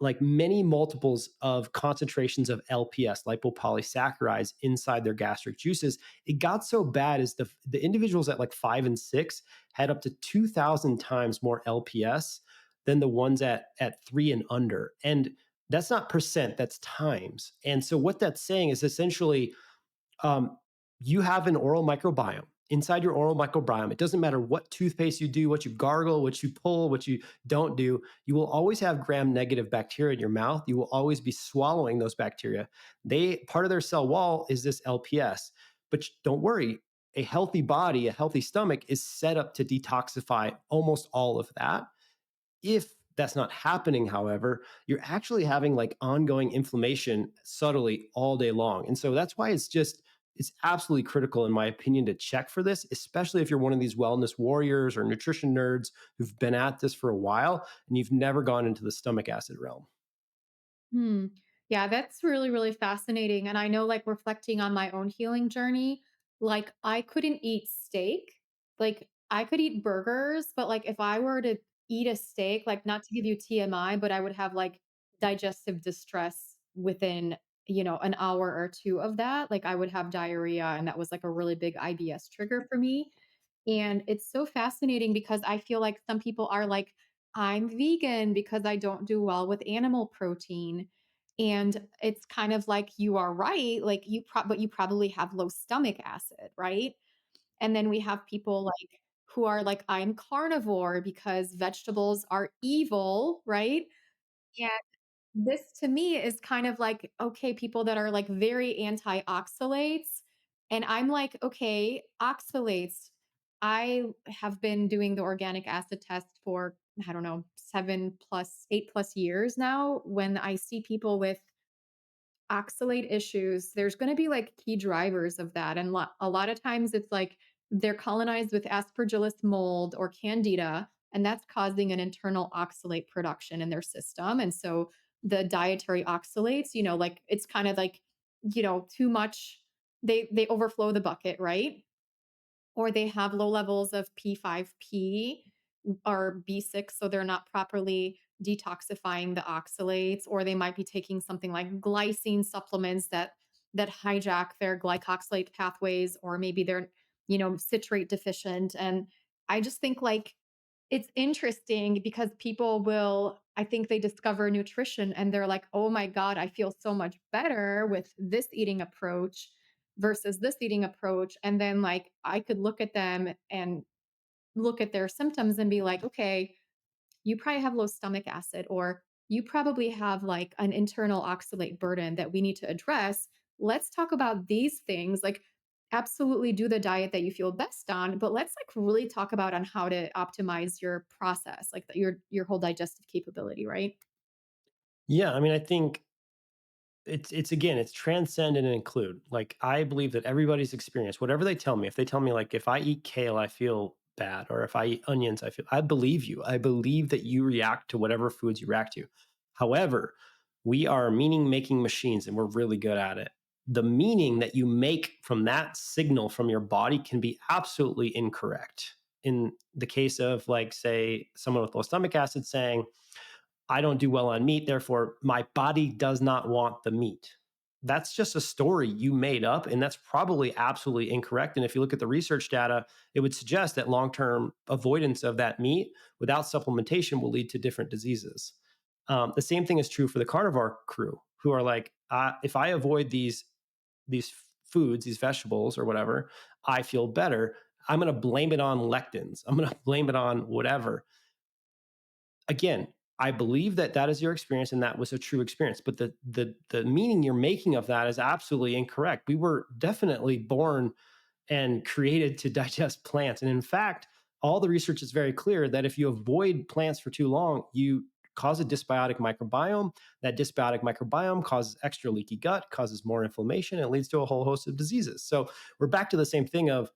like many multiples of concentrations of LPS, lipopolysaccharides, inside their gastric juices. It got so bad as the individuals at like 5 and 6 had up to 2,000 times more LPS than the ones at 3 and under. And that's not percent, that's times. And so what that's saying is essentially, um, you have an oral microbiome. Inside your oral microbiome, it doesn't matter what toothpaste you do, what you gargle, what you pull, what you don't do, you will always have gram negative bacteria in your mouth. You will always be swallowing those bacteria. They part of their cell wall is this LPS. But don't worry, a healthy body, a healthy stomach is set up to detoxify almost all of that. If that's not happening, however, you're actually having like ongoing inflammation subtly all day long. And so that's why it's absolutely critical, in my opinion, to check for this, especially if you're one of these wellness warriors or nutrition nerds who've been at this for a while and you've never gone into the stomach acid realm. Hmm. Yeah, that's really, really fascinating. And I know, like, reflecting on my own healing journey, like, I couldn't eat steak. Like, I could eat burgers, but like, if I were to eat a steak, like, not to give you TMI, but I would have like digestive distress within, an hour or two of that. Like, I would have diarrhea, and that was like a really big IBS trigger for me. And it's so fascinating because I feel like some people are like, I'm vegan because I don't do well with animal protein. And it's kind of like you are right, like but you probably have low stomach acid, right? And then we have people like who are like, I'm carnivore because vegetables are evil, right? This to me is kind of like, okay, people that are like very anti-oxalates. And I'm like, okay, oxalates. I have been doing the organic acid test for, I don't know, 8+ years now. When I see people with oxalate issues, there's going to be like key drivers of that. And a lot of times it's like they're colonized with aspergillus mold or candida, and that's causing an internal oxalate production in their system. And so the dietary oxalates, like it's kind of like, too much, they overflow the bucket, right? Or they have low levels of P5P or B6, so they're not properly detoxifying the oxalates, or they might be taking something like glycine supplements that hijack their glycoxylate pathways, or maybe they're, citrate deficient. And I just think like it's interesting because people will, I think they discover nutrition and they're like, oh my God, I feel so much better with this eating approach versus this eating approach. And then, like, I could look at them and look at their symptoms and be like, okay, you probably have low stomach acid, or you probably have like an internal oxalate burden that we need to address. Let's talk about these things. Like, absolutely do the diet that you feel best on, but let's like really talk about on how to optimize your process, like your whole digestive capability, right? Yeah, I mean, I think it's again, it's transcend and include. Like, I believe that everybody's experience, whatever they tell me, if they tell me like if I eat kale, I feel bad, or if I eat onions, I believe you. I believe that you react to whatever foods you react to. However, we are meaning making machines and we're really good at it. The meaning that you make from that signal from your body can be absolutely incorrect. In the case of like, say, someone with low stomach acid saying, I don't do well on meat, therefore my body does not want the meat. That's just a story you made up, and that's probably absolutely incorrect. And if you look at the research data, it would suggest that long term avoidance of that meat without supplementation will lead to different diseases. The same thing is true for the carnivore crew, who are like, if I avoid these foods, these vegetables or whatever, I feel better. I'm going to blame it on lectins. I'm going to blame it on whatever. Again, I believe that that is your experience and that was a true experience, but the meaning you're making of that is absolutely incorrect. We were definitely born and created to digest plants. And in fact, all the research is very clear that if you avoid plants for too long, you cause a dysbiotic microbiome. That dysbiotic microbiome causes extra leaky gut, causes more inflammation, and leads to a whole host of diseases. So we're back to the same thing of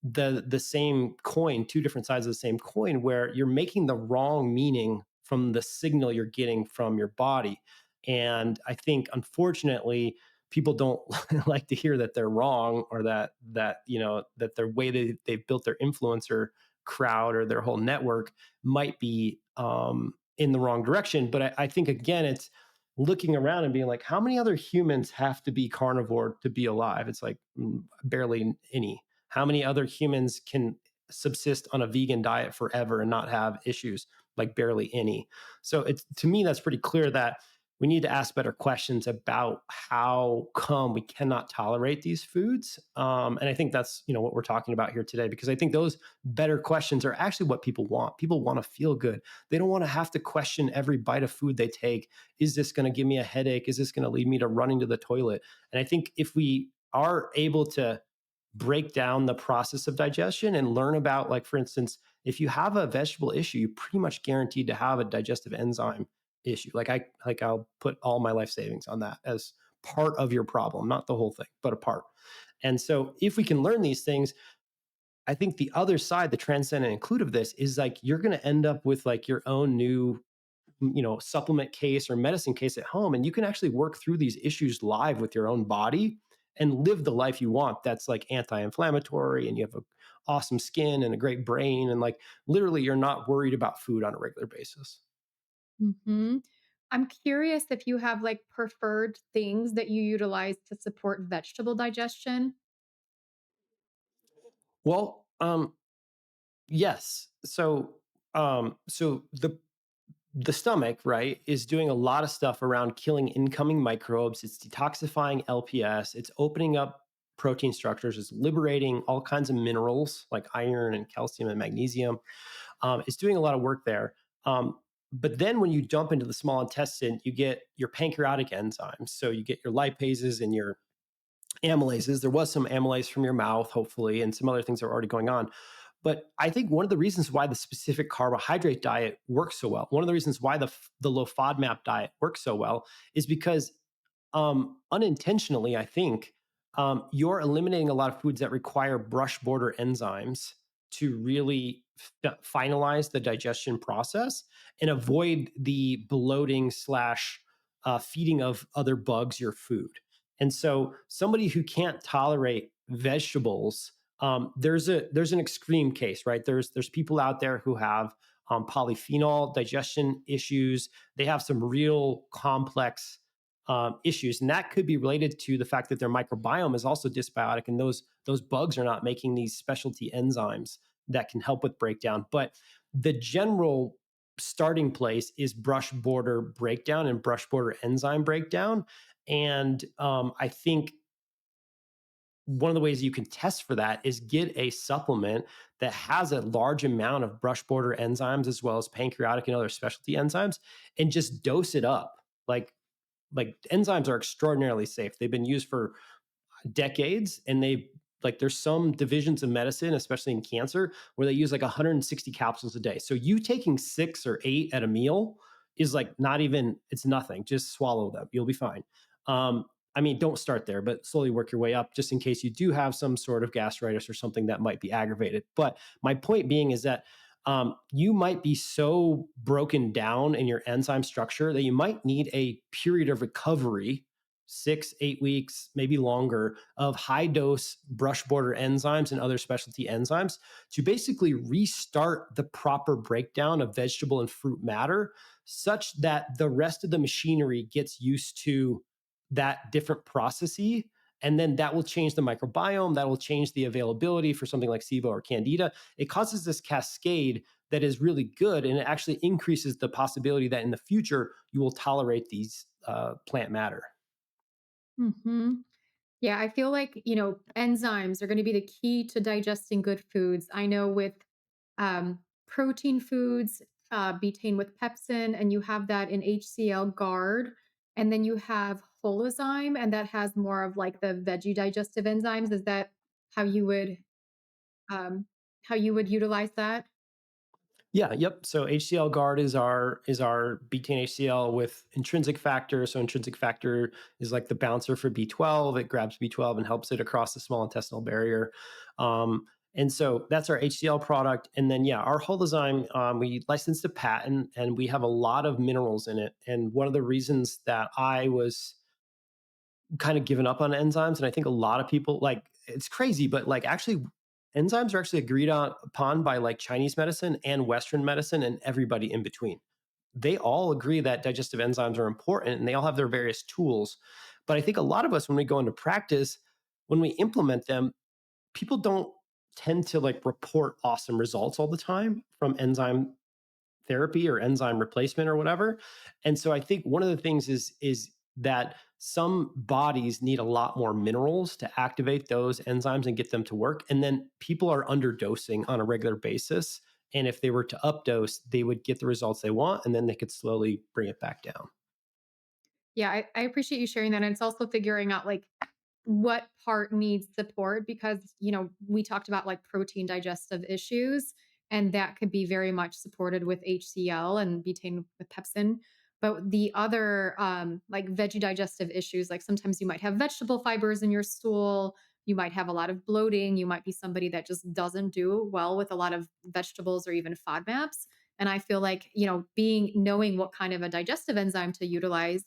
the same coin, two different sides of the same coin, where you're making the wrong meaning from the signal you're getting from your body. And I think, unfortunately, people don't like to hear that they're wrong, or that that their way they've built their influencer crowd or their whole network might be in the wrong direction. But I think, again, it's looking around and being like, how many other humans have to be carnivore to be alive? It's like, barely any. How many other humans can subsist on a vegan diet forever and not have issues? Like, barely any. So it's, to me, that's pretty clear that we need to ask better questions about how come we cannot tolerate these foods. And I think that's what we're talking about here today, because I think those better questions are actually what people want. People want to feel good. They don't want to have to question every bite of food they take. Is this going to give me a headache? Is this going to lead me to running to the toilet? And I think if we are able to break down the process of digestion and learn about, like, for instance, if you have a vegetable issue, you're pretty much guaranteed to have a digestive enzyme issue. I'll put all my life savings on that as part of your problem, not the whole thing, but a part. And so if we can learn these things, I think the other side, the transcendent include of this, is like you're going to end up with like your own new supplement case or medicine case at home, and you can actually work through these issues live with your own body and live the life you want, that's like anti-inflammatory, and you have a awesome skin and a great brain, and like literally you're not worried about food on a regular basis. Mhm. I'm curious if you have like preferred things that you utilize to support vegetable digestion. Well, yes. So the stomach, right, is doing a lot of stuff around killing incoming microbes. It's detoxifying LPS. It's opening up protein structures. It's liberating all kinds of minerals like iron and calcium and magnesium. It's doing a lot of work there. But then when you jump into the small intestine, you get your pancreatic enzymes. So you get your lipases and your amylases. There was some amylase from your mouth, hopefully, and some other things that are already going on. But I think one of the reasons why the specific carbohydrate diet works so well, one of the reasons why the low FODMAP diet works so well, is because unintentionally, I think, you're eliminating a lot of foods that require brush border enzymes to really finalize the digestion process and avoid the bloating slash feeding of other bugs your food. And so, somebody who can't tolerate vegetables, there's an extreme case, right? There's people out there who have polyphenol digestion issues. They have some real complex issues, and that could be related to the fact that their microbiome is also dysbiotic, and those bugs are not making these specialty enzymes that can help with breakdown. But the general starting place is brush border breakdown and brush border enzyme breakdown. And I think one of the ways you can test for that is get a supplement that has a large amount of brush border enzymes as well as pancreatic and other specialty enzymes, and just dose it up. Like enzymes are extraordinarily safe. They've been used for decades, and they like there's some divisions of medicine, especially in cancer, where they use like 160 capsules a day. So you taking 6 or 8 at a meal is like not even, it's nothing. Just swallow them, you'll be fine. I mean, don't start there, but slowly work your way up, just in case you do have some sort of gastritis or something that might be aggravated. But my point being is that you might be so broken down in your enzyme structure that you might need a period of recovery, 6, 8 weeks, maybe longer, of high dose brush border enzymes and other specialty enzymes to basically restart the proper breakdown of vegetable and fruit matter, such that the rest of the machinery gets used to that different processy. And then that will change the microbiome, that will change the availability for something like SIBO or candida. It causes this cascade that is really good, and it actually increases the possibility that in the future you will tolerate these plant matter. Hmm. Yeah, I feel like, enzymes are going to be the key to digesting good foods. I know with protein foods, betaine with pepsin, and you have that in HCl guard. And then you have holozyme, and that has more of like the veggie digestive enzymes. Is that how you would um, utilize that? Yeah, yep. So HCl guard is our betaine HCl with intrinsic factor. So intrinsic factor is like the bouncer for B12. It grabs B12 and helps it across the small intestinal barrier. And so that's our HCl product. And then yeah, our holozyme, we licensed a patent, and we have a lot of minerals in it. And one of the reasons that I was kind of given up on enzymes, and I think a lot of people, like, it's crazy, but like actually enzymes are actually agreed on upon by like Chinese medicine and Western medicine and everybody in between. They all agree that digestive enzymes are important, and they all have their various tools. But I think a lot of us, when we go into practice, when we implement them, people don't tend to like report awesome results all the time from enzyme therapy or enzyme replacement or whatever. And so I think one of the things is that some bodies need a lot more minerals to activate those enzymes and get them to work. And then people are underdosing on a regular basis. And if they were to updose, they would get the results they want, and then they could slowly bring it back down. Yeah, I appreciate you sharing that. And it's also figuring out like what part needs support because, we talked about like protein digestive issues, and that could be very much supported with HCl and betaine with pepsin. But the other, like veggie digestive issues, like sometimes you might have vegetable fibers in your stool, you might have a lot of bloating, you might be somebody that just doesn't do well with a lot of vegetables or even FODMAPs. And I feel like, knowing what kind of a digestive enzyme to utilize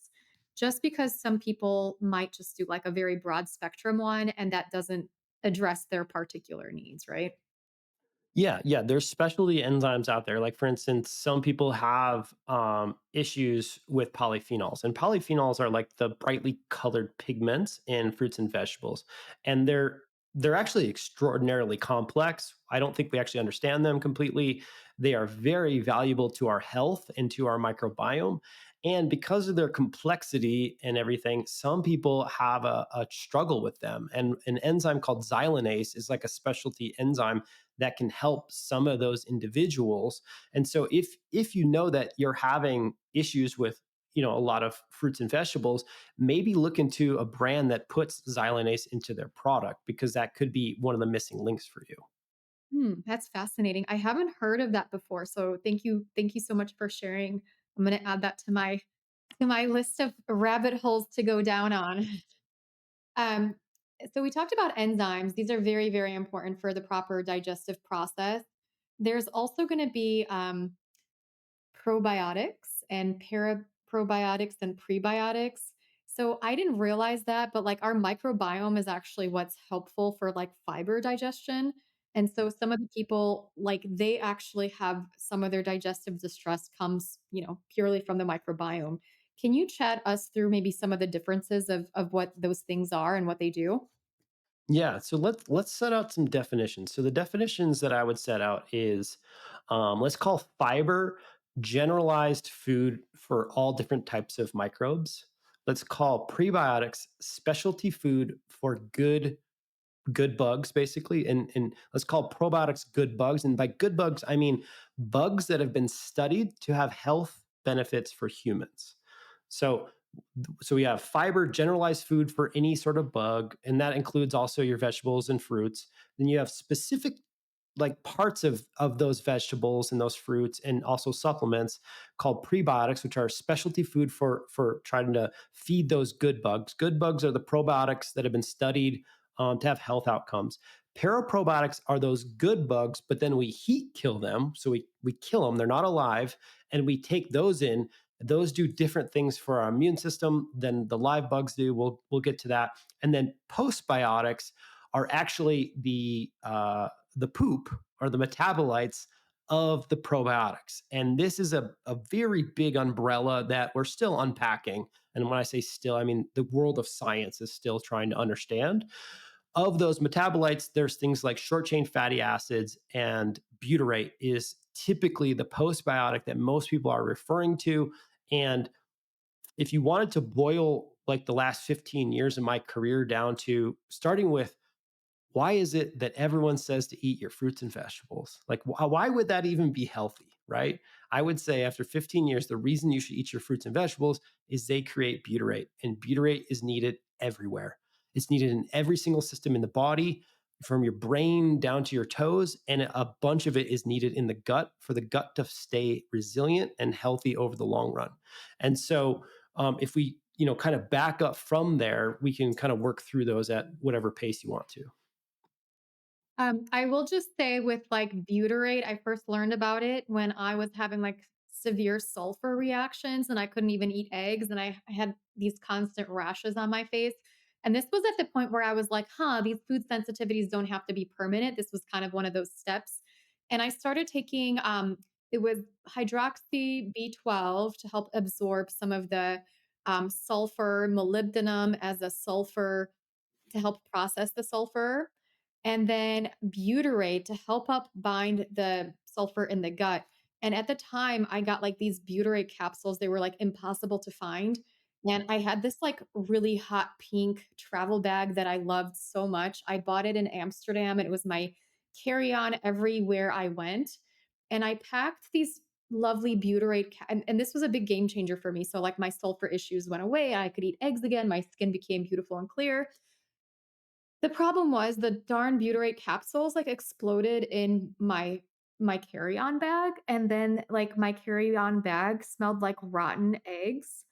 just because some people might just do like a very broad spectrum one and that doesn't address their particular needs, right? Yeah, yeah. There's specialty enzymes out there. Like for instance, some people have issues with polyphenols, and polyphenols are like the brightly colored pigments in fruits and vegetables, and they're actually extraordinarily complex. I don't think we actually understand them completely. They are very valuable to our health and to our microbiome. And because of their complexity and everything, some people have a struggle with them. And an enzyme called xylanase is like a specialty enzyme that can help some of those individuals. And so if you know that you're having issues with a lot of fruits and vegetables, maybe look into a brand that puts xylanase into their product, because that could be one of the missing links for you. That's fascinating. I haven't heard of that before. So thank you. Thank you so much for sharing. I'm going to add that to my list of rabbit holes to go down on. Um, so we talked about enzymes. These are very, very important for the proper digestive process. There's also going to be probiotics and paraprobiotics and prebiotics. So I didn't realize that, but like our microbiome is actually what's helpful for like fiber digestion. And so some of the people like they actually have some of their digestive distress comes, purely from the microbiome. Can you chat us through maybe some of the differences of what those things are and what they do? Yeah, so let's set out some definitions. So the definitions that I would set out is, let's call fiber generalized food for all different types of microbes. Let's call prebiotics specialty food for good good bugs basically, and let's call probiotics good bugs. And by good bugs, I mean bugs that have been studied to have health benefits for humans. So so we have fiber, generalized food for any sort of bug, and that includes also your vegetables and fruits. Then you have specific like parts of those vegetables and those fruits and also supplements called prebiotics, which are specialty food for trying to feed those good bugs. Good bugs are the probiotics that have been studied to have health outcomes. Paraprobiotics are those good bugs, but then we heat kill them. So we kill them, they're not alive, and we take those in. Those do different things for our immune system than the live bugs do. We'll get to that. And then postbiotics are actually the poop or the metabolites of the probiotics. And this is a very big umbrella that we're still unpacking. And when I say still, I mean the world of science is still trying to understand. Of those metabolites, there's things like short chain fatty acids, and butyrate is typically the postbiotic that most people are referring to. And if you wanted to boil like the last 15 years of my career down to starting with why is it that everyone says to eat your fruits and vegetables? Like, why would that even be healthy? Right. I would say after 15 years, the reason you should eat your fruits and vegetables is they create butyrate, and butyrate is needed everywhere. It's needed in every single system in the body, from your brain down to your toes. And a bunch of it is needed in the gut for the gut to stay resilient and healthy over the long run. And so, if we, kind of back up from there, we can kind of work through those at whatever pace you want to. I will just say with like butyrate, I first learned about it when I was having like severe sulfur reactions and I couldn't even eat eggs and I had these constant rashes on my face. And this was at the point where I was like, huh, these food sensitivities don't have to be permanent. This was kind of one of those steps. And I started taking it was hydroxy B12 to help absorb some of the sulfur, molybdenum as a sulfur to help process the sulfur, and then butyrate to help up bind the sulfur in the gut. And at the time, I got like these butyrate capsules. They were like impossible to find. And I had this like really hot pink travel bag that I loved so much. I bought it in Amsterdam and it was my carry on everywhere I went. And I packed these lovely butyrate, and this was a big game changer for me. So, like, my sulfur issues went away. I could eat eggs again. My skin became beautiful and clear. The problem was the darn butyrate capsules, like, exploded in my carry-on bag, and then, like, my carry-on bag smelled like rotten eggs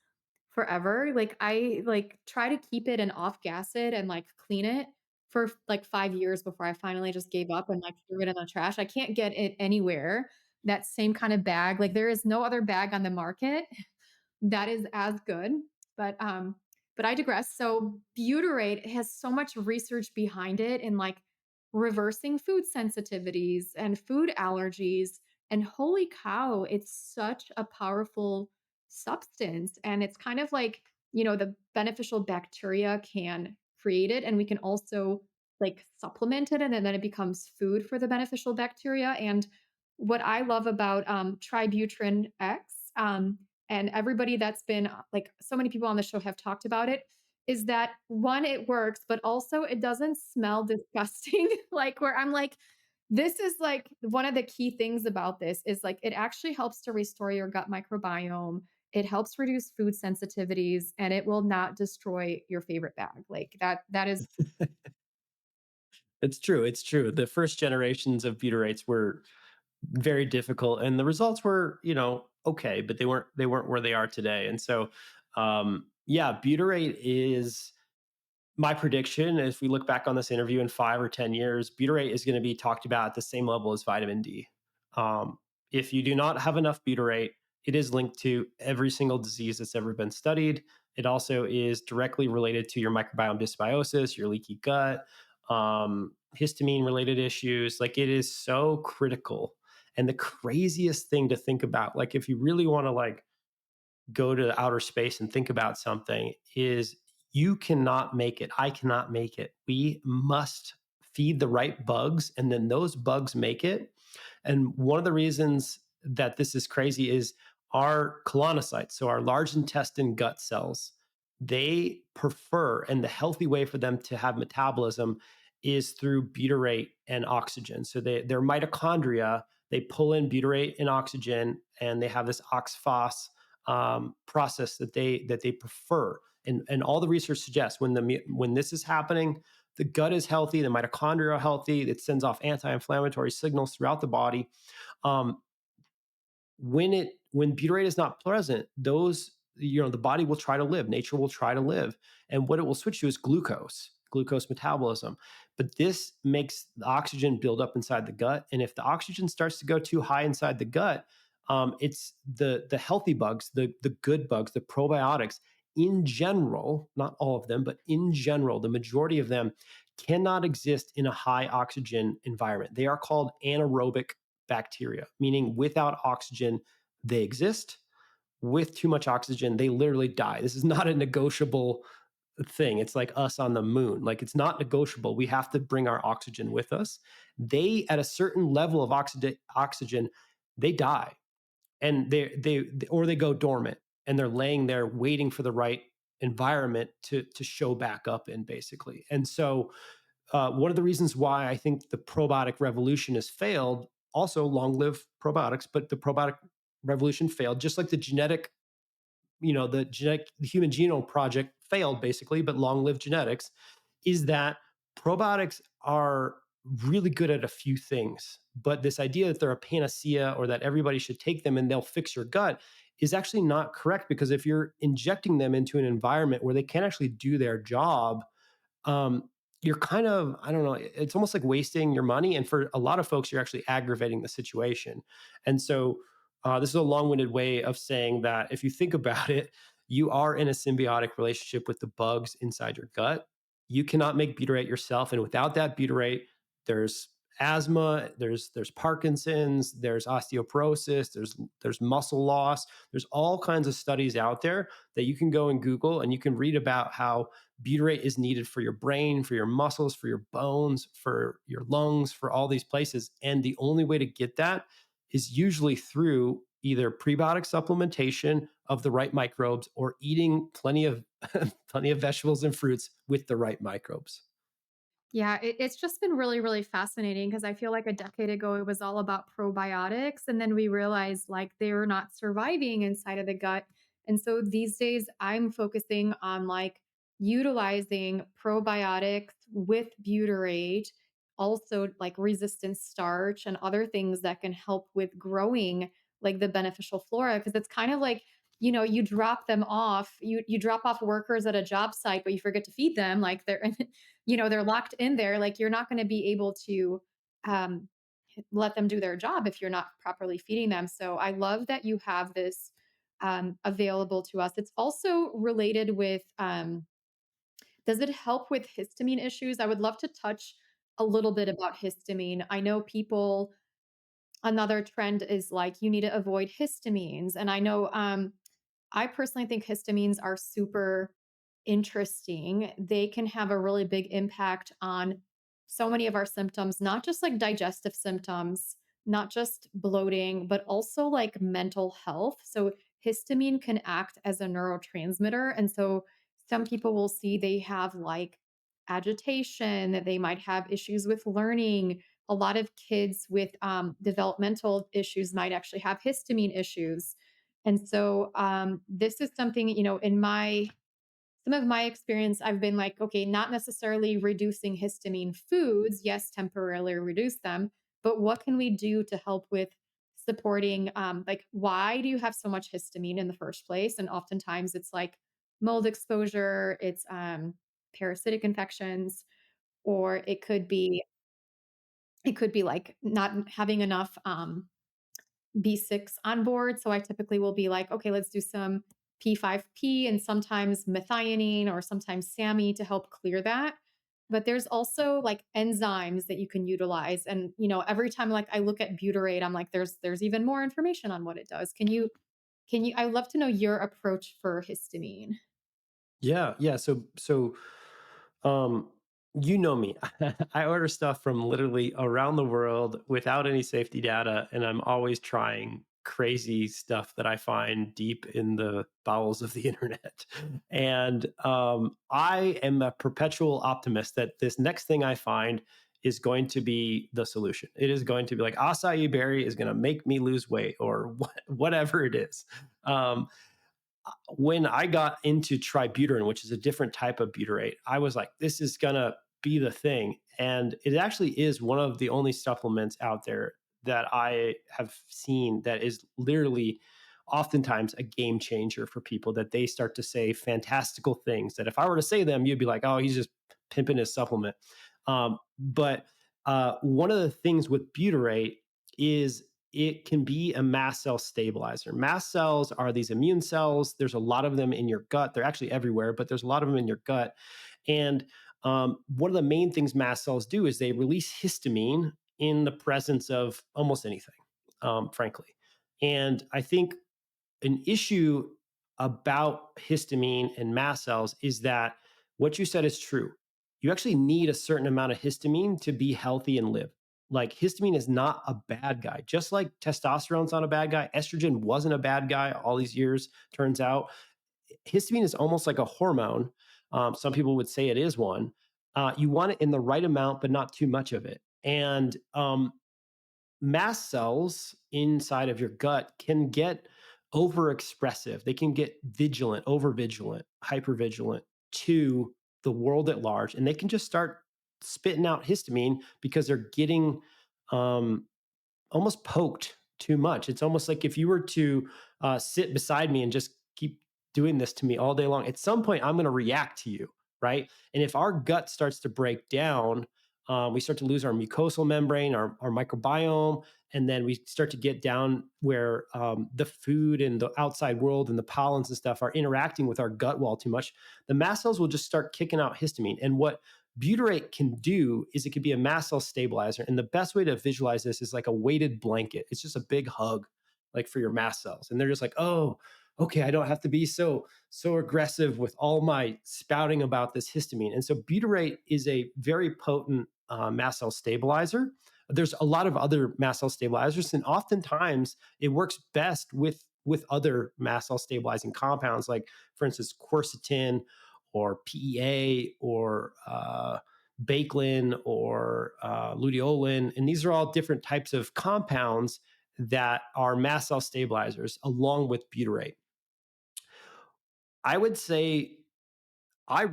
forever. Like, I, like, try to keep it and off-gas it and, like, clean it for, like, 5 years before I finally just gave up and, like, threw it in the trash. I can't get it anywhere, that same kind of bag. Like, there is no other bag on the market that is as good. But but I digress. So butyrate has so much research behind it in like reversing food sensitivities and food allergies. And holy cow, it's such a powerful substance. And it's kind of like, the beneficial bacteria can create it. And we can also like supplement it and then it becomes food for the beneficial bacteria. And what I love about Tributrin X, and everybody that's been like so many people on the show have talked about it, is that one, it works, but also it doesn't smell disgusting. Like, where I'm like, this is like one of the key things about this is like it actually helps to restore your gut microbiome. It helps reduce food sensitivities and it will not destroy your favorite bag. Like that is It's true. It's true. The first generations of butyrates were very difficult, and the results were, okay, but they weren't where they are today. And so, yeah, butyrate is my prediction. If we look back on this interview in 5 or 10 years, butyrate is going to be talked about at the same level as vitamin D. Um, if you do not have enough butyrate, it is linked to every single disease that's ever been studied. It also is directly related to your microbiome dysbiosis, your leaky gut, histamine related issues. Like, it is so critical. And the craziest thing to think about, like, if you really want to like go to outer space and think about something, is you cannot make it. I cannot make it. We must feed the right bugs, and then those bugs make it. And one of the reasons that this is crazy is our colonocytes, so our large intestine gut cells, they prefer, and the healthy way for them to have metabolism is through butyrate and oxygen. So their mitochondria, they pull in butyrate and oxygen, and they have this oxphos process that they prefer. And all the research suggests when this is happening, the gut is healthy, the mitochondria are healthy. It sends off anti-inflammatory signals throughout the body. Um, when butyrate is not present, those the body will try to live, nature will try to live, and what it will switch to is glucose metabolism. But this makes the oxygen build up inside the gut, and if the oxygen starts to go too high inside the gut, it's the healthy bugs, the good bugs, the probiotics in general, not all of them, but in general, the majority of them cannot exist in a high oxygen environment. They are called anaerobic bacteria, meaning without oxygen, they exist. With too much oxygen, they literally die. This is not a negotiable thing. It's like us on the moon. Like, it's not negotiable. We have to bring our oxygen with us. They, at a certain level of oxygen, they die, and or they go dormant, and they're laying there waiting for the right environment to show back up in, basically. And so one of the reasons why I think the probiotic revolution has failed, also long live probiotics, but the probiotic revolution failed, just like the human genome project failed, basically, but long live genetics, is that probiotics are really good at a few things. But this idea that they're a panacea or that everybody should take them and they'll fix your gut is actually not correct, because if you're injecting them into an environment where they can't actually do their job, um, you're kind of, I don't know, it's almost like wasting your money. And for a lot of folks, you're actually aggravating the situation. And so this is a long winded way of saying that if you think about it, you are in a symbiotic relationship with the bugs inside your gut. You cannot make butyrate yourself. And without that butyrate, there's asthma, there's Parkinson's, there's osteoporosis, there's muscle loss. There's all kinds of studies out there that you can go and Google, and you can read about how butyrate is needed for your brain, for your muscles, for your bones, for your lungs, for all these places. And the only way to get that is usually through either prebiotic supplementation of the right microbes or eating plenty of plenty of vegetables and fruits with the right microbes. Yeah, it's just been really, really fascinating because I feel like a decade ago it was all about probiotics. And then we realized like they were not surviving inside of the gut. And so these days I'm focusing on like utilizing probiotics with butyrate, also like resistant starch and other things that can help with growing like the beneficial flora. Cause it's kind of like, you drop them off, you drop off workers at a job site, but you forget to feed them. Like they're they're locked in there. Like you're not going to be able to um, let them do their job if you're not properly feeding them. So I love that you have this available to us. It's also related with does it help with histamine issues? I would love to touch a little bit about histamine. I know people, another trend is like you need to avoid histamines. And I know I personally think histamines are super interesting. They can have a really big impact on so many of our symptoms, not just like digestive symptoms, not just bloating, but also like mental health. So, histamine can act as a neurotransmitter. And so, some people will see they have like agitation, that they might have issues with learning. A lot of kids with developmental issues might actually have histamine issues. And so this is something, in my some of my experience, I've been like, okay, not necessarily reducing histamine foods. Yes, temporarily reduce them, but what can we do to help with supporting, like, why do you have so much histamine in the first place? And oftentimes it's like mold exposure, it's parasitic infections, or it could be like not having enough B6 on board. So I typically will be like, okay, let's do some P5P and sometimes methionine or sometimes SAMI to help clear that. But there's also like enzymes that you can utilize. And every time like I look at butyrate, I'm like, there's even more information on what it does. Can you I'd love to know your approach for histamine. Yeah, yeah. Um, you know me. I order stuff from literally around the world without any safety data, and I'm always trying crazy stuff that I find deep in the bowels of the internet. And I am a perpetual optimist that this next thing I find is going to be the solution. It is going to be like acai berry is going to make me lose weight or whatever it is. Um, when I got into tributyrin, which is a different type of butyrate, I was like, this is going to be the thing. And it actually is one of the only supplements out there that I have seen that is literally oftentimes a game changer for people, that they start to say fantastical things that if I were to say them, you'd be like, oh, he's just pimping his supplement. But one of the things with butyrate is it can be a mast cell stabilizer. Mast cells are these immune cells. There's a lot of them in your gut. They're actually everywhere, but there's a lot of them in your gut. And one of the main things mast cells do is they release histamine in the presence of almost anything, frankly. And I think an issue about histamine and mast cells is that what you said is true. You actually need a certain amount of histamine to be healthy and live. Like histamine is not a bad guy. Just like testosterone's not a bad guy, estrogen wasn't a bad guy all these years, turns out. Histamine is almost like a hormone. Some people would say it is one. You want it in the right amount, but not too much of it. And mast cells inside of your gut can get overexpressive. They can get vigilant, over vigilant, hyper vigilant to the world at large, and they can just start spitting out histamine because they're getting um, almost poked too much. It's almost like if you were to sit beside me and just keep doing this to me all day long, at some point I'm going to react to you, right? And if our gut starts to break down, we start to lose our mucosal membrane, our microbiome, and then we start to get down where the food and the outside world and the pollens and stuff are interacting with our gut wall too much. The mast cells will just start kicking out histamine. And what butyrate can do is it could be a mast cell stabilizer. And the best way to visualize this is like a weighted blanket. It's just a big hug, like for your mast cells. And they're just like, oh, okay, I don't have to be so aggressive with all my spouting about this histamine. And so butyrate is a very potent mast cell stabilizer. There's a lot of other mast cell stabilizers, and oftentimes it works best with other mast cell stabilizing compounds, like for instance, quercetin or PEA or Bakelin or luteolin. And these are all different types of compounds that are mast cell stabilizers along with butyrate. I would say I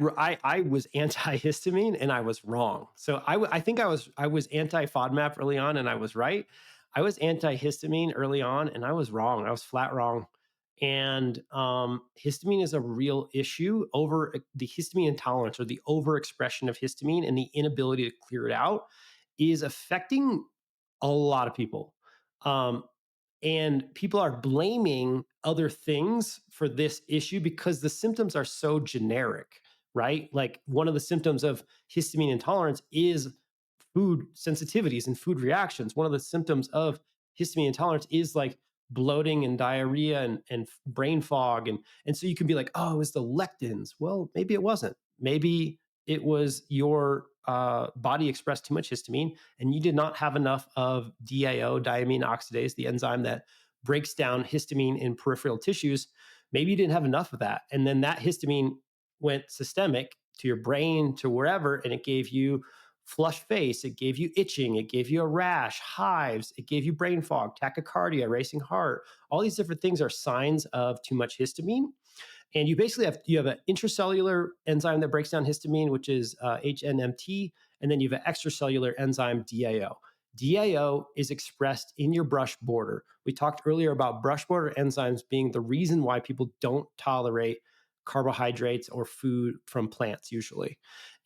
was antihistamine and I was wrong. So I think I was anti FODMAP early on and I was right. I was antihistamine early on and I was wrong. I was flat wrong. And histamine is a real issue. Over the histamine intolerance or the overexpression of histamine and the inability to clear it out is affecting a lot of people. Um, and people are blaming other things for this issue because the symptoms are so generic, right? Like one of the symptoms of histamine intolerance is food sensitivities and food reactions. One of the symptoms of histamine intolerance is like bloating and diarrhea and brain fog. And so you can be like, oh, it's the lectins. Well, maybe it wasn't. Maybe it was your body expressed too much histamine and you did not have enough of DAO, diamine oxidase, the enzyme that breaks down histamine in peripheral tissues. Maybe you didn't have enough of that. And then that histamine went systemic to your brain, to wherever, and it gave you flushed face, it gave you itching, it gave you a rash, hives, it gave you brain fog, tachycardia, racing heart. All these different things are signs of too much histamine. And you basically have an intracellular enzyme that breaks down histamine, which is HNMT, and then you have an extracellular enzyme DAO. DAO is expressed in your brush border. We talked earlier about brush border enzymes being the reason why people don't tolerate carbohydrates or food from plants usually.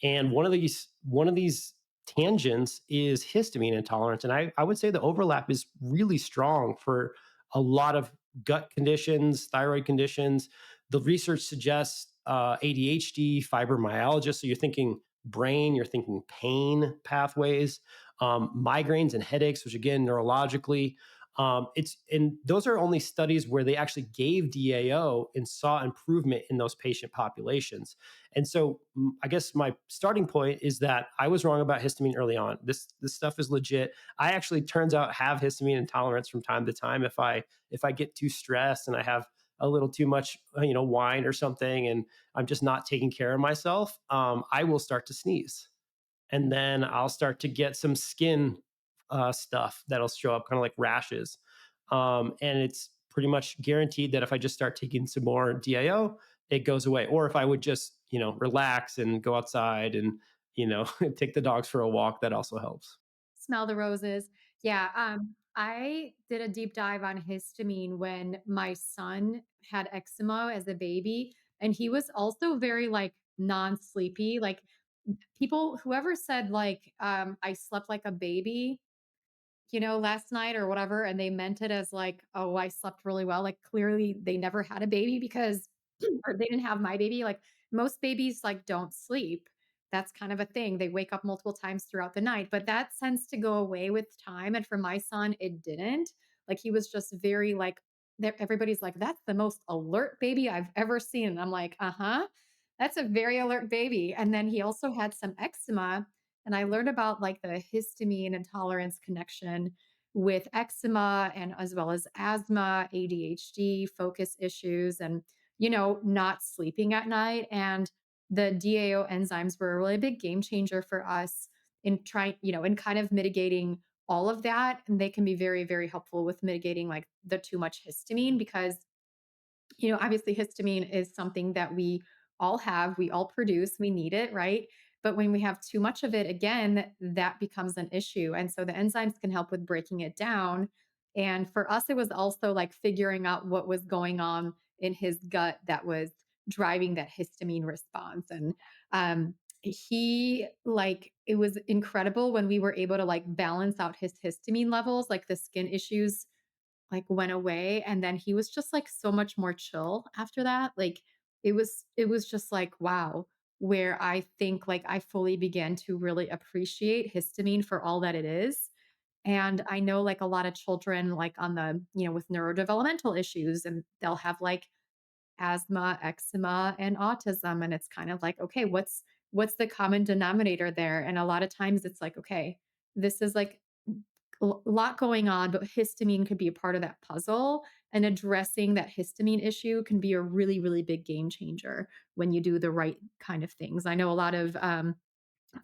And one of these tangents is histamine intolerance. And I would say the overlap is really strong for a lot of gut conditions, thyroid conditions. The research suggests ADHD, fibromyalgia. So you're thinking brain, you're thinking pain pathways, migraines and headaches, which again, neurologically. And those are only studies where they actually gave DAO and saw improvement in those patient populations. And so I guess my starting point is that I was wrong about histamine early on. This stuff is legit. I actually turns out have histamine intolerance from time to time if I get too stressed and I have a little too much wine or something, and I'm just not taking care of myself. I will start to sneeze, and then I'll start to get some skin stuff that'll show up, kind of like rashes. And it's pretty much guaranteed that if I just start taking some more DAO, it goes away. Or if I would just, relax and go outside and, take the dogs for a walk, that also helps. Smell the roses. Yeah, I did a deep dive on histamine when my son had eczema as a baby, and he was also very, like, non-sleepy, like, people whoever said, like, "I slept like a baby," last night or whatever, and they meant it as like, "Oh, I slept really well." Like, clearly they never had a baby because or they didn't have my baby. Like, most babies, like, don't sleep. That's kind of a thing. They wake up multiple times throughout the night, but that tends to go away with time, and for my son, it didn't. Like, he was just very, like everybody's like, "That's the most alert baby I've ever seen." And I'm like, "Uh-huh. That's a very alert baby." And then he also had some eczema, and I learned about, like, the histamine intolerance connection with eczema and as well as asthma, ADHD, focus issues, and, not sleeping at night. And the DAO enzymes were a really big game changer for us in trying, in kind of mitigating all of that. And they can be very, very helpful with mitigating like the too much histamine because obviously histamine is something that we all have, we all produce, we need it, right? But when we have too much of it, again, that becomes an issue. And so the enzymes can help with breaking it down. And for us, it was also like figuring out what was going on in his gut that was driving that histamine response. And he like it was incredible when we were able to like balance out his histamine levels, like the skin issues like went away, and then he was just like so much more chill after that. Like it was just like wow, where I think like I fully began to really appreciate histamine for all that it is. And I know like a lot of children like on the, with neurodevelopmental issues and they'll have like asthma, eczema and autism and it's kind of like okay, what's the common denominator there? And a lot of times it's like okay, this is like lot going on, but histamine could be a part of that puzzle. And addressing that histamine issue can be a really, really big game changer when you do the right kind of things. I know a lot of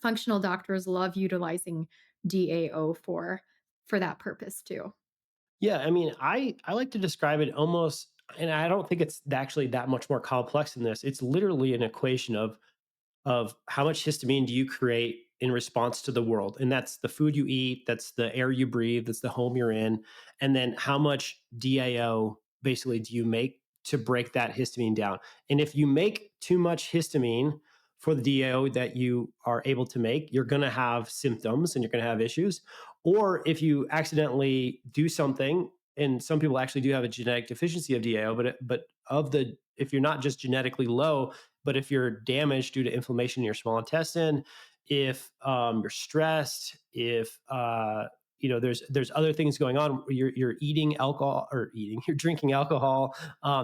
functional doctors love utilizing DAO for that purpose too. Yeah, I mean, I like to describe it almost, and I don't think it's actually that much more complex than this. It's literally an equation of how much histamine do you create in response to the world, and that's the food you eat, that's the air you breathe, that's the home you're in, and then how much DAO basically do you make to break that histamine down. And if you make too much histamine for the DAO that you are able to make, you're going to have symptoms and you're going to have issues. Or if you accidentally do something, and some people actually do have a genetic deficiency of DAO, but of the, if you're not just genetically low, but if you're damaged due to inflammation in your small intestine, if you're stressed, if there's other things going on, you're eating alcohol or eating, you're drinking alcohol.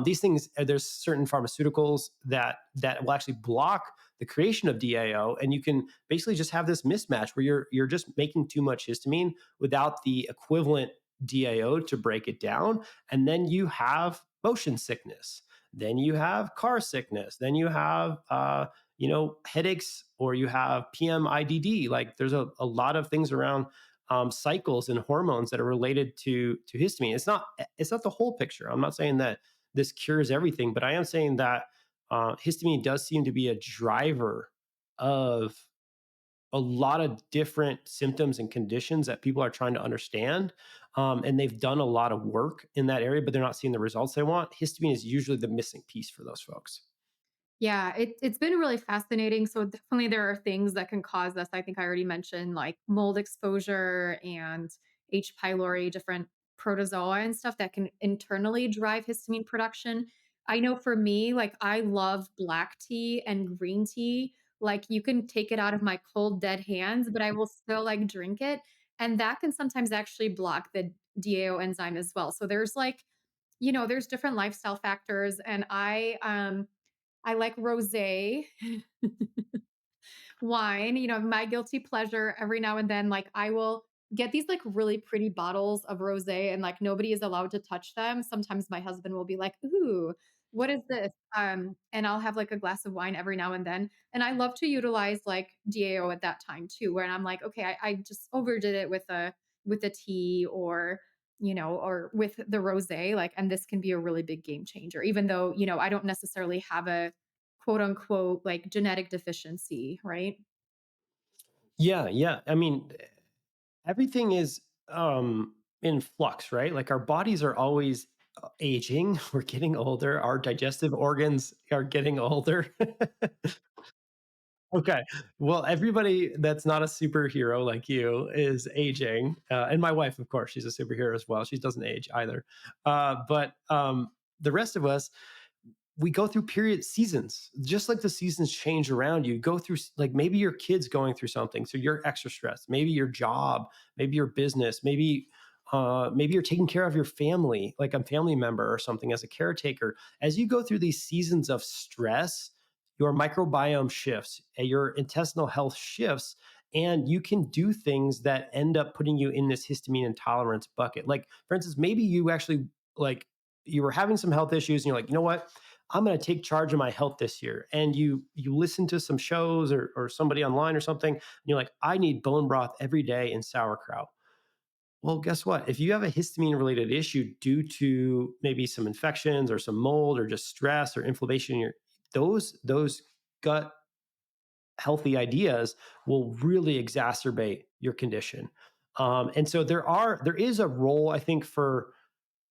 These things, there's certain pharmaceuticals that will actually block the creation of DAO, and you can basically just have this mismatch where you're just making too much histamine without the equivalent DAO to break it down, and then you have motion sickness, then you have car sickness, then you have headaches, or you have PMIDD. Like there's a lot of things around cycles and hormones that are related to histamine. It's not the whole picture. I'm not saying that this cures everything, but I am saying that histamine does seem to be a driver of a lot of different symptoms and conditions that people are trying to understand. And they've done a lot of work in that area, but they're not seeing the results they want. Histamine is usually the missing piece for those folks. Yeah, it's been really fascinating. So definitely there are things that can cause this. I think I already mentioned like mold exposure and H. pylori, different protozoa and stuff that can internally drive histamine production. I know for me, like I love black tea and green tea. Like you can take it out of my cold dead hands, but I will still like drink it. And that can sometimes actually block the DAO enzyme as well. So there's like, there's different lifestyle factors. And I I like rosé wine, my guilty pleasure every now and then, like, I will get these, like, really pretty bottles of rosé and, like, nobody is allowed to touch them. Sometimes my husband will be like, "Ooh, what is this?" And I'll have, like, a glass of wine every now and then, and I love to utilize, like, DAO at that time too, where I'm like, "Okay, I just overdid it with a tea or with the rosé, like, and this can be a really big game changer, even though, I don't necessarily have a quote unquote like genetic deficiency, right?" Yeah, yeah. I mean, everything is in flux, right? Like our bodies are always aging, we're getting older, our digestive organs are getting older. Okay. Well, everybody that's not a superhero like you is aging. And my wife, of course, she's a superhero as well. She doesn't age either. But the rest of us, we go through period seasons, just like the seasons change around you. Go through, like, maybe your kid's going through something, so you're extra stressed. Maybe your job, maybe your business, maybe you're taking care of your family, like a family member or something as a caretaker. As you go through these seasons of stress, your microbiome shifts, and your intestinal health shifts, and you can do things that end up putting you in this histamine intolerance bucket. Like, for instance, maybe you actually, like, you were having some health issues and you're like, you know what, I'm going to take charge of my health this year. And you listen to some shows or somebody online or something, and you're like, I need bone broth every day and sauerkraut. Well, guess what? If you have a histamine related issue due to maybe some infections or some mold or just stress or inflammation in your, those gut healthy ideas will really exacerbate your condition. And so there is a role, I think, for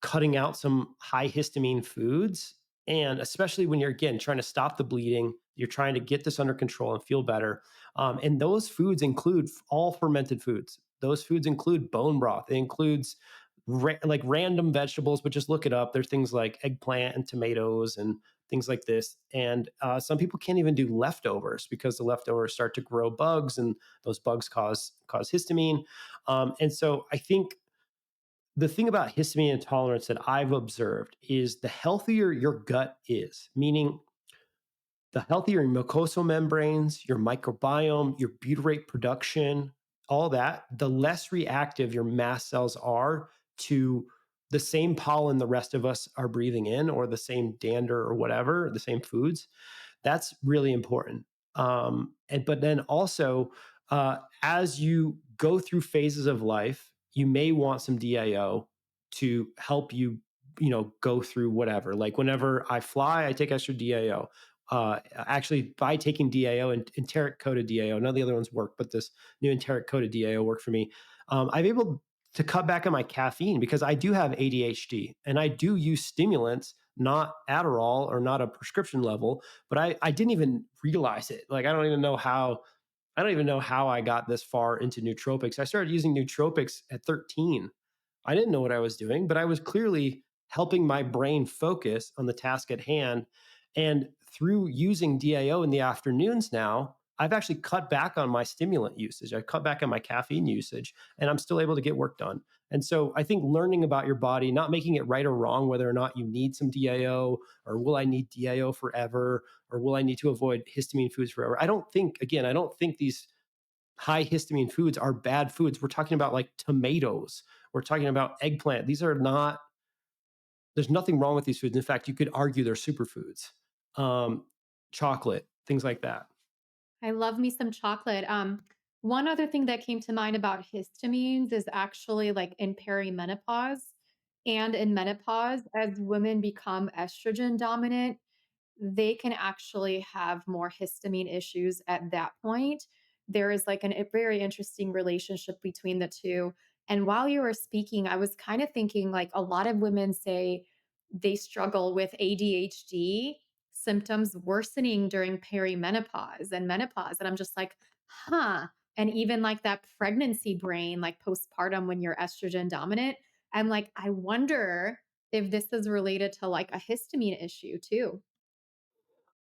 cutting out some high histamine foods. And especially when you're, again, trying to stop the bleeding, you're trying to get this under control and feel better. And those foods include all fermented foods. Those foods include bone broth. It includes like random vegetables, but just look it up. There's things like eggplant and tomatoes and things like this. And some people can't even do leftovers because the leftovers start to grow bugs, and those bugs cause histamine. And so I think the thing about histamine intolerance that I've observed is the healthier your gut is, meaning the healthier your mucosal membranes, your microbiome, your butyrate production, all that, the less reactive your mast cells are to the same pollen the rest of us are breathing in, or the same dander or whatever, the same foods. That's really important. And but then also, as you go through phases of life, you may want some DIO to help you, go through whatever. Like whenever I fly, I take extra DIO. Actually, by taking DIO and enteric coated DIO, none of the other ones work, but this new enteric coated DIO worked for me. I'm able to cut back on my caffeine because I do have ADHD and I do use stimulants, not Adderall or not a prescription level, but I didn't even realize it. Like I don't even know how I got this far into nootropics. I started using nootropics at 13. I didn't know what I was doing, but I was clearly helping my brain focus on the task at hand. And through using DIO in the afternoons now, I've actually cut back on my stimulant usage. I cut back on my caffeine usage, and I'm still able to get work done. And so I think learning about your body, not making it right or wrong, whether or not you need some DIO, or will I need DIO forever, or will I need to avoid histamine foods forever? I don't think these high histamine foods are bad foods. We're talking about like tomatoes. We're talking about eggplant. These are not, there's nothing wrong with these foods. In fact, you could argue they're superfoods. Um, Chocolate, things like that. I love me some chocolate. One other thing that came to mind about histamines is actually like in perimenopause and in menopause, as women become estrogen dominant, they can actually have more histamine issues at that point. There is like a very interesting relationship between the two. And while you were speaking, I was kind of thinking like a lot of women say they struggle with ADHD symptoms worsening during perimenopause and menopause. And I'm just like, huh. And even like that pregnancy brain, like postpartum when you're estrogen dominant, I'm like, I wonder if this is related to like a histamine issue too.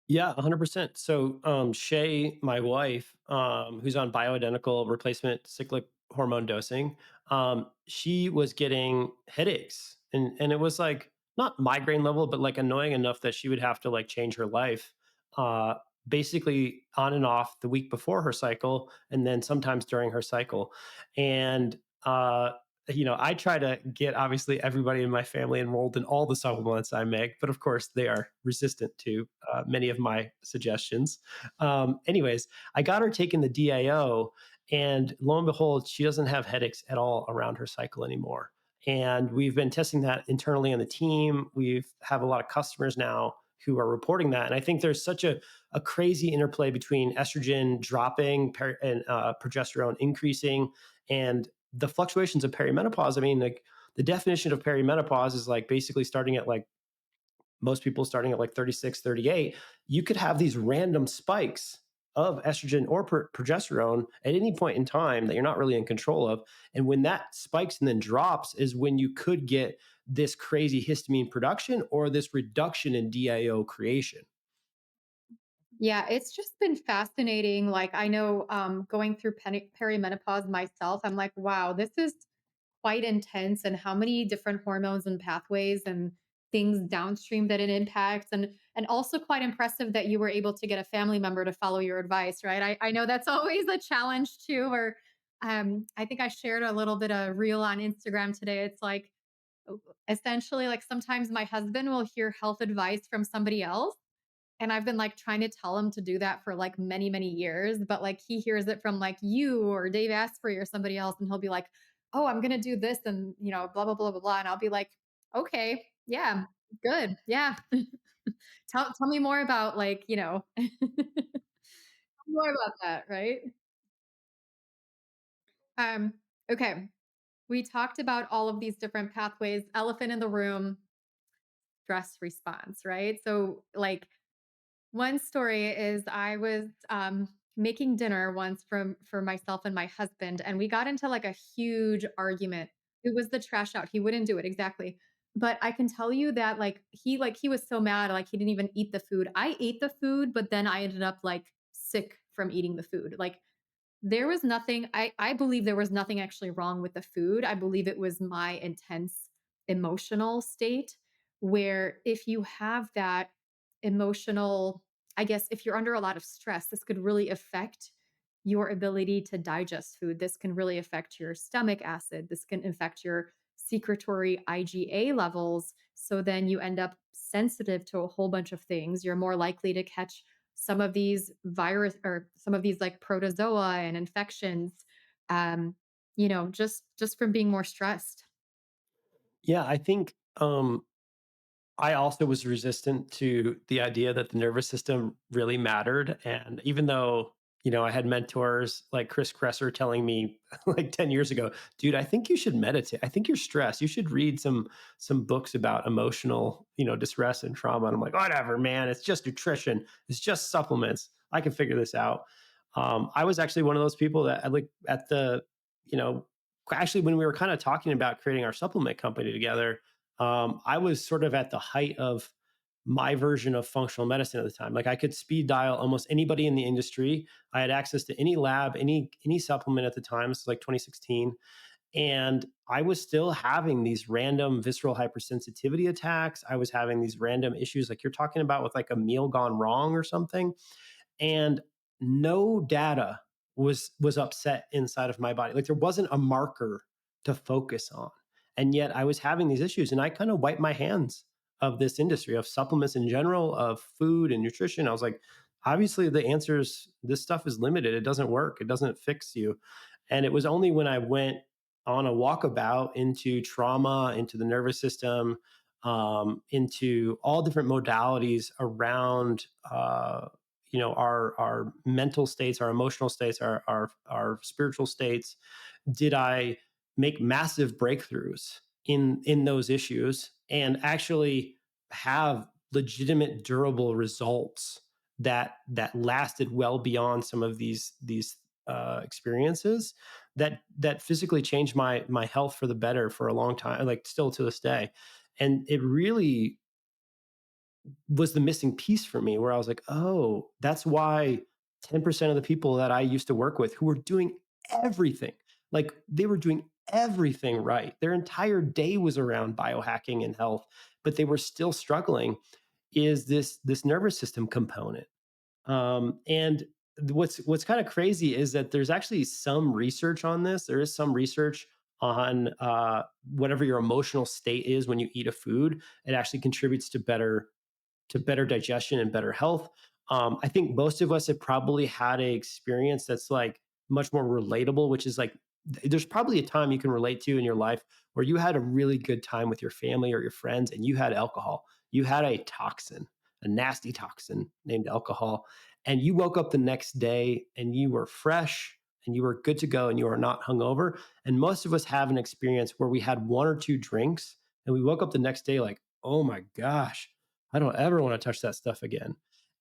Yeah, 100%. So, Shay, my wife, who's on bioidentical replacement cyclic hormone dosing, she was getting headaches, and it was like not migraine level, but like annoying enough that she would have to like change her life. uh, basically on and off the week before her cycle, and then sometimes during her cycle. And uh, I try to get obviously everybody in my family enrolled in all the supplements I make, but of course they are resistant to many of my suggestions. Anyways, I got her taking the DAO, and lo and behold, she doesn't have headaches at all around her cycle anymore. And we've been testing that internally on the team. We've have a lot of customers now who are reporting that. And I think there's such a crazy interplay between estrogen dropping and progesterone increasing and the fluctuations of perimenopause. I mean, like the definition of perimenopause is like basically starting at like most people starting at like 36, 38. You could have these random spikes of estrogen or progesterone at any point in time that you're not really in control of. And when that spikes and then drops is when you could get this crazy histamine production or this reduction in DIO creation. Yeah, it's just been fascinating. Like, I know, going through perimenopause myself, I'm like, wow, this is quite intense, and how many different hormones and pathways and things downstream that it impacts. And also quite impressive that you were able to get a family member to follow your advice, right? I know that's always a challenge too. Or I think I shared a little bit of reel on Instagram today. It's like, essentially, like, sometimes my husband will hear health advice from somebody else, and I've been, like, trying to tell him to do that for, like, many, many years, but, like, he hears it from, like, you or Dave Asprey or somebody else, and he'll be like, "Oh, I'm gonna do this and, blah, blah, blah, blah, blah," and I'll be like, "Okay, yeah, good, yeah. Tell me more about, like, more about that," right? Um, okay, we talked about all of these different pathways, elephant in the room, stress response, right? So, like, one story is I was, making dinner once for myself and my husband, and we got into, like, a huge argument. It was the trash out. He wouldn't do it, exactly. But I can tell you that, like, he was so mad, like, he didn't even eat the food. I ate the food, but then I ended up, like, sick from eating the food. Like, there was nothing, I believe there was nothing actually wrong with the food. I believe it was my intense emotional state, where if you have that emotional, I guess if you're under a lot of stress, this could really affect your ability to digest food. This can really affect your stomach acid. This can affect your secretory IgA levels. So then you end up sensitive to a whole bunch of things. You're more likely to catch some of these virus, or some of these, like, protozoa and infections, just from being more stressed. Yeah, I think I also was resistant to the idea that the nervous system really mattered. And even though, I had mentors like Chris Kresser telling me like 10 years ago, dude, I think you should meditate. I think you're stressed. You should read some books about emotional, distress and trauma. And I'm like, whatever, man. It's just nutrition. It's just supplements. I can figure this out. I was actually one of those people that I like at the, you know, actually when we were kind of talking about creating our supplement company together, I was sort of at the height of my version of functional medicine at the time. Like I could speed dial almost anybody in the industry. I had access to any lab, any supplement at the time. This was like 2016, and I was still having these random visceral hypersensitivity attacks. I was having these random issues, like you're talking about, with like a meal gone wrong or something, and no data was upset inside of my body. Like there wasn't a marker to focus on. And yet I was having these issues, and I kind of wiped my hands of this industry, of supplements in general, of food and nutrition. I was like, obviously the answers, this stuff is limited. It doesn't work. It doesn't fix you. And it was only when I went on a walkabout into trauma, into the nervous system, into all different modalities around our mental states, our emotional states, our spiritual states, did I make massive breakthroughs in those issues and actually have legitimate durable results that lasted well beyond some of these experiences that physically changed my health for the better for a long time, like still to this day. And it really was the missing piece for me, where I was like, oh, that's why 10% of the people that I used to work with who were doing everything, like they were doing everything right. Their entire day was around biohacking and health, but they were still struggling, is this nervous system component. And what's kind of crazy is that there's actually some research on this. There is some research on whatever your emotional state is when you eat a food. It actually contributes to better digestion and better health. I think most of us have probably had a experience that's like much more relatable, which is like there's probably a time you can relate to in your life where you had a really good time with your family or your friends and you had alcohol. You had a toxin, a nasty toxin named alcohol, and you woke up the next day and you were fresh and you were good to go and you were not hungover. And most of us have an experience where we had one or two drinks and we woke up the next day like, oh my gosh, I don't ever want to touch that stuff again.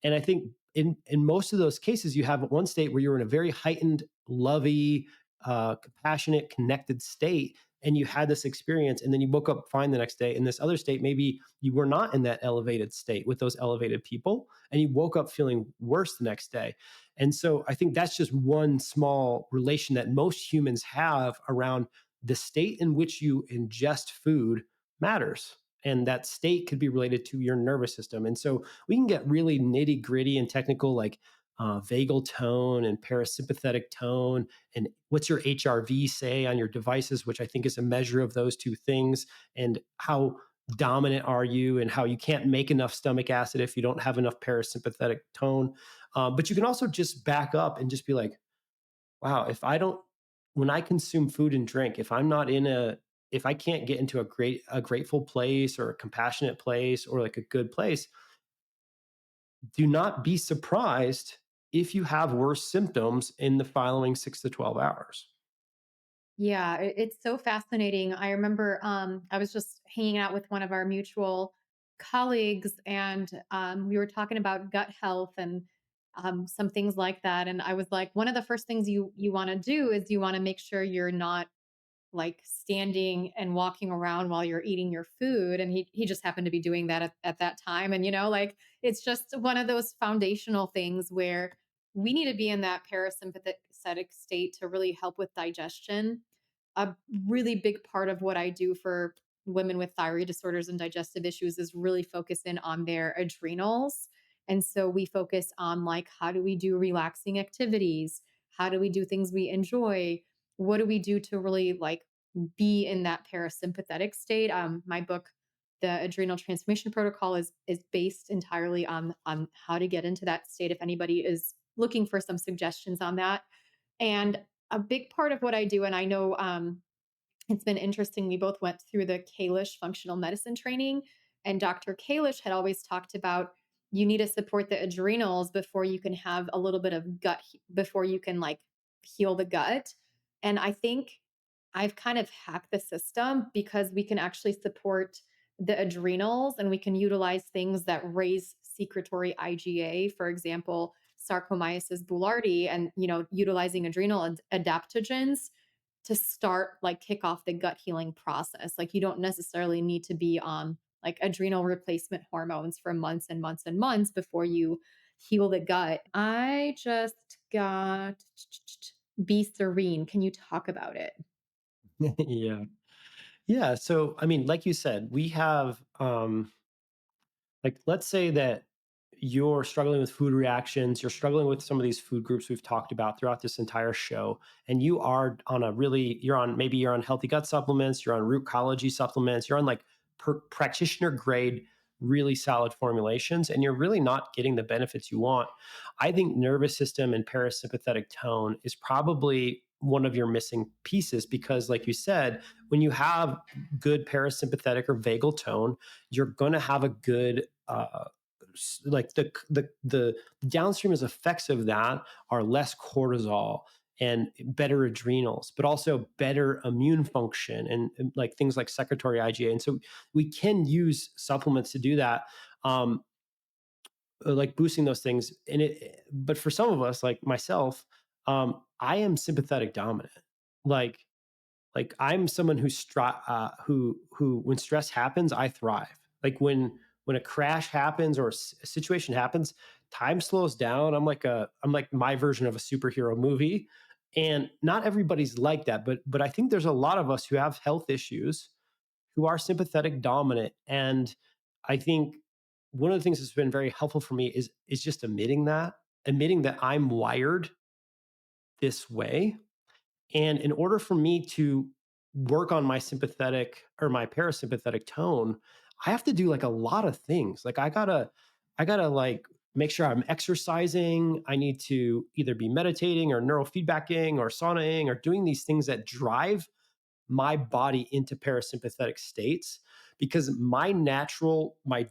And I think in most of those cases, you have one state where you're in a very heightened, lovey, compassionate, connected state, and you had this experience, and then you woke up fine the next day. In this other state, maybe you were not in that elevated state with those elevated people, and you woke up feeling worse the next day. And so I think that's just one small relation that most humans have around the state in which you ingest food matters, and that state could be related to your nervous system. And so we can get really nitty gritty and technical, like vagal tone and parasympathetic tone, and what's your HRV say on your devices, which I think is a measure of those two things, and how dominant are you, and how you can't make enough stomach acid if you don't have enough parasympathetic tone. But you can also just back up and just be like, wow, if I don't, when I consume food and drink, if I'm not in a, if I can't get into a grateful place or a compassionate place or like a good place, do not be surprised if you have worse symptoms in the following 6 to 12 hours. Yeah, it's so fascinating. I remember I was just hanging out with one of our mutual colleagues, and we were talking about gut health and some things like that. And I was like, one of the first things you want to do is you want to make sure you're not like standing and walking around while you're eating your food. And he just happened to be doing that at that time. And like it's just one of those foundational things where we need to be in that parasympathetic state to really help with digestion. A really big part of what I do for women with thyroid disorders and digestive issues is really focus in on their adrenals. And so we focus on like, how do we do relaxing activities? How do we do things we enjoy? What do we do to really like be in that parasympathetic state? My book, The Adrenal Transformation Protocol, is based entirely on how to get into that state. If anybody is looking for some suggestions on that, and a big part of what I do, and I know it's been interesting. We both went through the Kalish functional medicine training, and Dr. Kalish had always talked about you need to support the adrenals before you can have a little bit of before you can like heal the gut. And I think I've kind of hacked the system because we can actually support the adrenals and we can utilize things that raise secretory IgA, for example, Saccharomyces boulardii, and utilizing adrenal adaptogens to start like kick off the gut healing process. Like you don't necessarily need to be on like adrenal replacement hormones for months and months and months before you heal the gut. I just got Be Serene. Can you talk about it? Yeah. Yeah. So, I mean, like you said, we have, like, let's say that you're struggling with food reactions, you're struggling with some of these food groups we've talked about throughout this entire show, and you are on a really, you're on, maybe you're on healthy gut supplements, you're on rootology supplements, you're on like practitioner grade, really solid formulations, and you're really not getting the benefits you want. I think nervous system and parasympathetic tone is probably one of your missing pieces because, like you said, when you have good parasympathetic or vagal tone, you're going to have a good like the downstream effects of that are less cortisol and better adrenals, but also better immune function and like things like secretory IgA. And so we can use supplements to do that, like boosting those things. And it, but for some of us, like myself, I am sympathetic dominant. Like I'm someone who when stress happens, I thrive. Like when a crash happens or a situation happens, time slows down. I'm like my version of a superhero movie, and not everybody's like that. But I think there's a lot of us who have health issues who are sympathetic dominant, and I think one of the things that's been very helpful for me is just admitting that. admitting that I'm wired this way. And in order for me to work on my sympathetic or my parasympathetic tone, I have to do like a lot of things. Like I gotta like make sure I'm exercising. I need to either be meditating or neurofeedbacking or saunaing or doing these things that drive my body into parasympathetic states, because my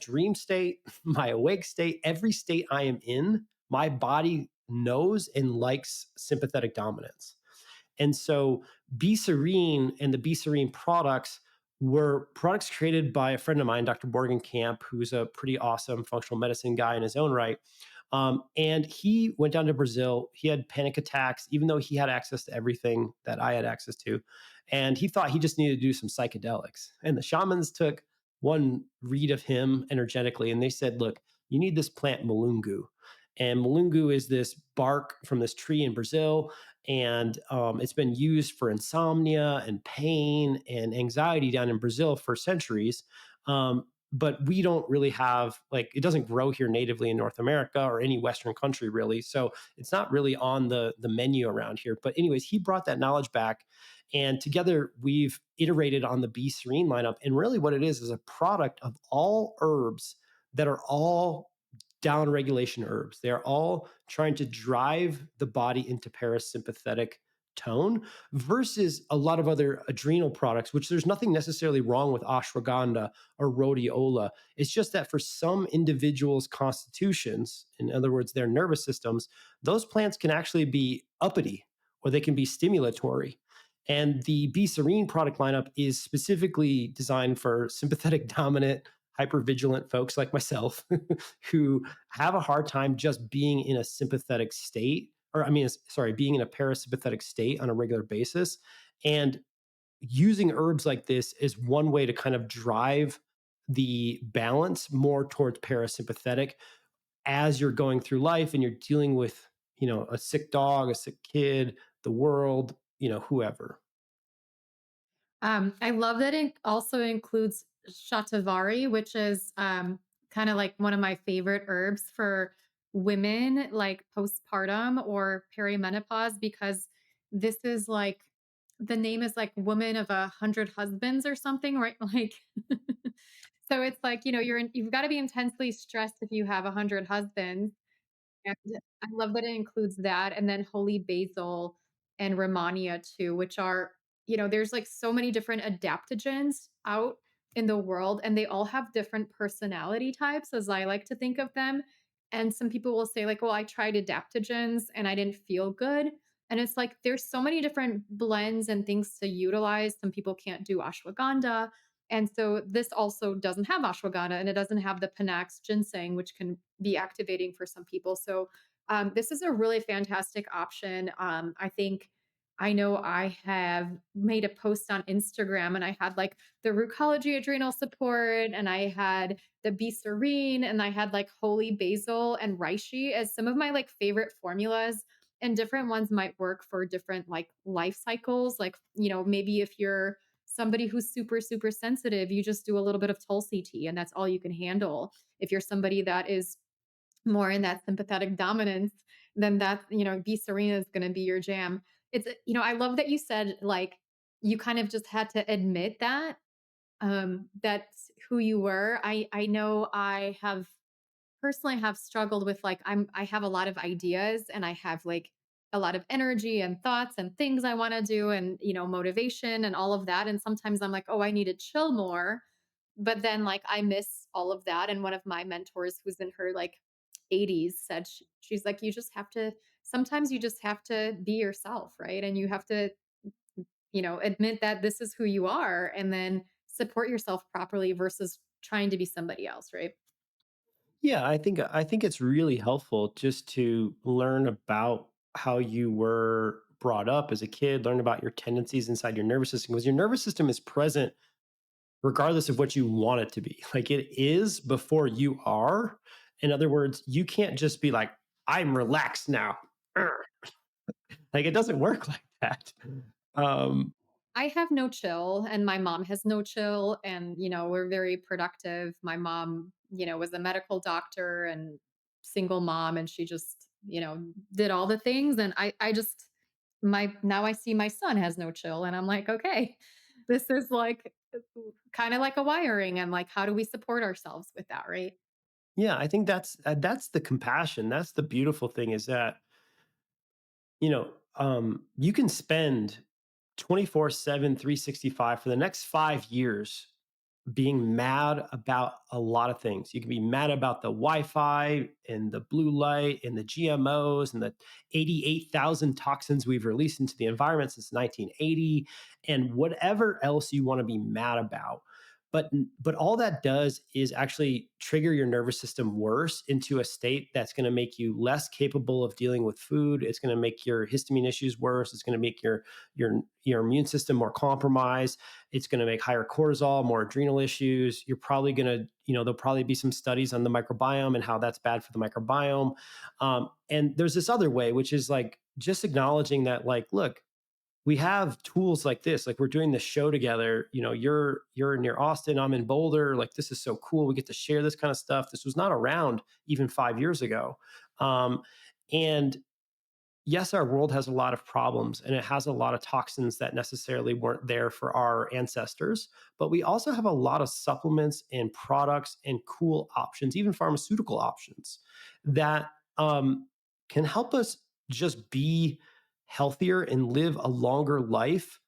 dream state, my awake state, every state I am in, my body knows and likes sympathetic dominance. And so Be Serene and the Be Serene products were products created by a friend of mine, Dr. Borgen Camp, who's a pretty awesome functional medicine guy in his own right. And he went down to Brazil. He had panic attacks, even though he had access to everything that I had access to. And he thought he just needed to do some psychedelics. And the shamans took one read of him energetically and they said, look, you need this plant Malungu. And Malungu is this bark from this tree in Brazil, and it's been used for insomnia and pain and anxiety down in Brazil for centuries. But we don't really have, like, it doesn't grow here natively in North America or any Western country really, so it's not really on the menu around here. But anyways, he brought that knowledge back, and together we've iterated on the Be Serene lineup. And really what it is a product of all herbs that are all down regulation herbs. They're all trying to drive the body into parasympathetic tone versus a lot of other adrenal products, which there's nothing necessarily wrong with ashwagandha or rhodiola. It's just that for some individuals' constitutions, in other words, their nervous systems, those plants can actually be uppity or they can be stimulatory. And the Be Serene product lineup is specifically designed for sympathetic dominant, hypervigilant folks like myself who have a hard time just being in a sympathetic state, or I mean, sorry, being in a parasympathetic state on a regular basis. And using herbs like this is one way to kind of drive the balance more towards parasympathetic as you're going through life and you're dealing with, a sick dog, a sick kid, the world, whoever. I love that it also includes shatavari, which is kind of like one of my favorite herbs for women, like postpartum or perimenopause, because this is like the name is like woman of 100 husbands or something, right? Like, so it's like, you've got to be intensely stressed if you have 100 husbands. And I love that it includes that, and then holy basil and Rehmannia too, which are, there's like so many different adaptogens out in the world, and they all have different personality types, as I like to think of them. And some people will say, like, well, I tried adaptogens and I didn't feel good. And it's like there's so many different blends and things to utilize. Some people can't do ashwagandha. And so this also doesn't have ashwagandha and it doesn't have the panax ginseng, which can be activating for some people. So this is a really fantastic option. I know I have made a post on Instagram and I had like the Rucology adrenal support and I had the Be Serene and I had like holy basil and reishi as some of my like favorite formulas. And different ones might work for different like life cycles. Like, maybe if you're somebody who's super, super sensitive, you just do a little bit of Tulsi tea and that's all you can handle. If you're somebody that is more in that sympathetic dominance, then that, Be Serena is going to be your jam. I love that you said like you kind of just had to admit that that's who you were. I know I have personally have struggled with like I have a lot of ideas and I have like a lot of energy and thoughts and things I want to do and motivation and all of that, and sometimes I'm like, "Oh, I need to chill more." But then like I miss all of that, and one of my mentors who's in her like 80s said she's like, "You just have to sometimes you just have to be yourself, right? And you have to, admit that this is who you are and then support yourself properly versus trying to be somebody else, right?" Yeah, I think it's really helpful just to learn about how you were brought up as a kid, learn about your tendencies inside your nervous system, because your nervous system is present regardless of what you want it to be. Like, it is before you are. In other words, you can't just be like, I'm relaxed now. Urgh. Like, it doesn't work like that. Um, I have no chill and my mom has no chill and we're very productive. My mom, was a medical doctor and single mom and she just you know, did all the things. And I just, now I see my son has no chill. And I'm like, okay, this is like kind of like a wiring. And like, how do we support ourselves with that? Right. Yeah, I think that's the compassion. That's the beautiful thing is that, you can spend 24/7, 365 for the next 5 years being mad about a lot of things. You can be mad about the Wi-Fi and the blue light and the GMOs and the 88,000 toxins we've released into the environment since 1980 and whatever else you want to be mad about. But all that does is actually trigger your nervous system worse into a state that's going to make you less capable of dealing with food. It's going to make your histamine issues worse. It's going to make your immune system more compromised. It's going to make higher cortisol, more adrenal issues. You're probably going to, there'll probably be some studies on the microbiome and how that's bad for the microbiome. And there's this other way, which is like just acknowledging that, like, look, we have tools like this. Like we're doing this show together. You're near Austin, I'm in Boulder. Like this is so cool. We get to share this kind of stuff. This was not around even 5 years ago. And yes, our world has a lot of problems and it has a lot of toxins that necessarily weren't there for our ancestors. But we also have a lot of supplements and products and cool options, even pharmaceutical options that can help us just be healthier and live a longer life,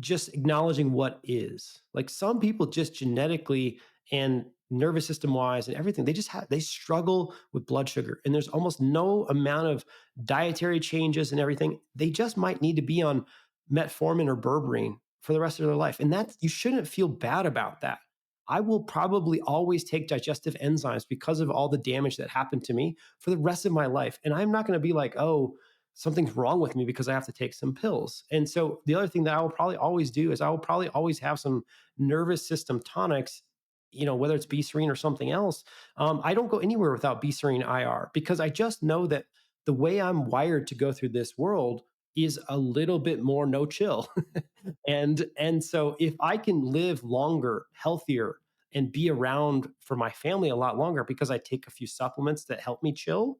just acknowledging what is. Like some people just genetically and nervous system wise and everything, they struggle with blood sugar. And there's almost no amount of dietary changes and everything. They just might need to be on metformin or berberine for the rest of their life. And that you shouldn't feel bad about that. I will probably always take digestive enzymes because of all the damage that happened to me for the rest of my life. And I'm not going to be like, oh, something's wrong with me because I have to take some pills. And so the other thing that I will probably always do is I will probably always have some nervous system tonics, whether it's B-serine or something else. I don't go anywhere without B-serine IR because I just know that the way I'm wired to go through this world is a little bit more no chill. And so if I can live longer, healthier, and be around for my family a lot longer because I take a few supplements that help me chill,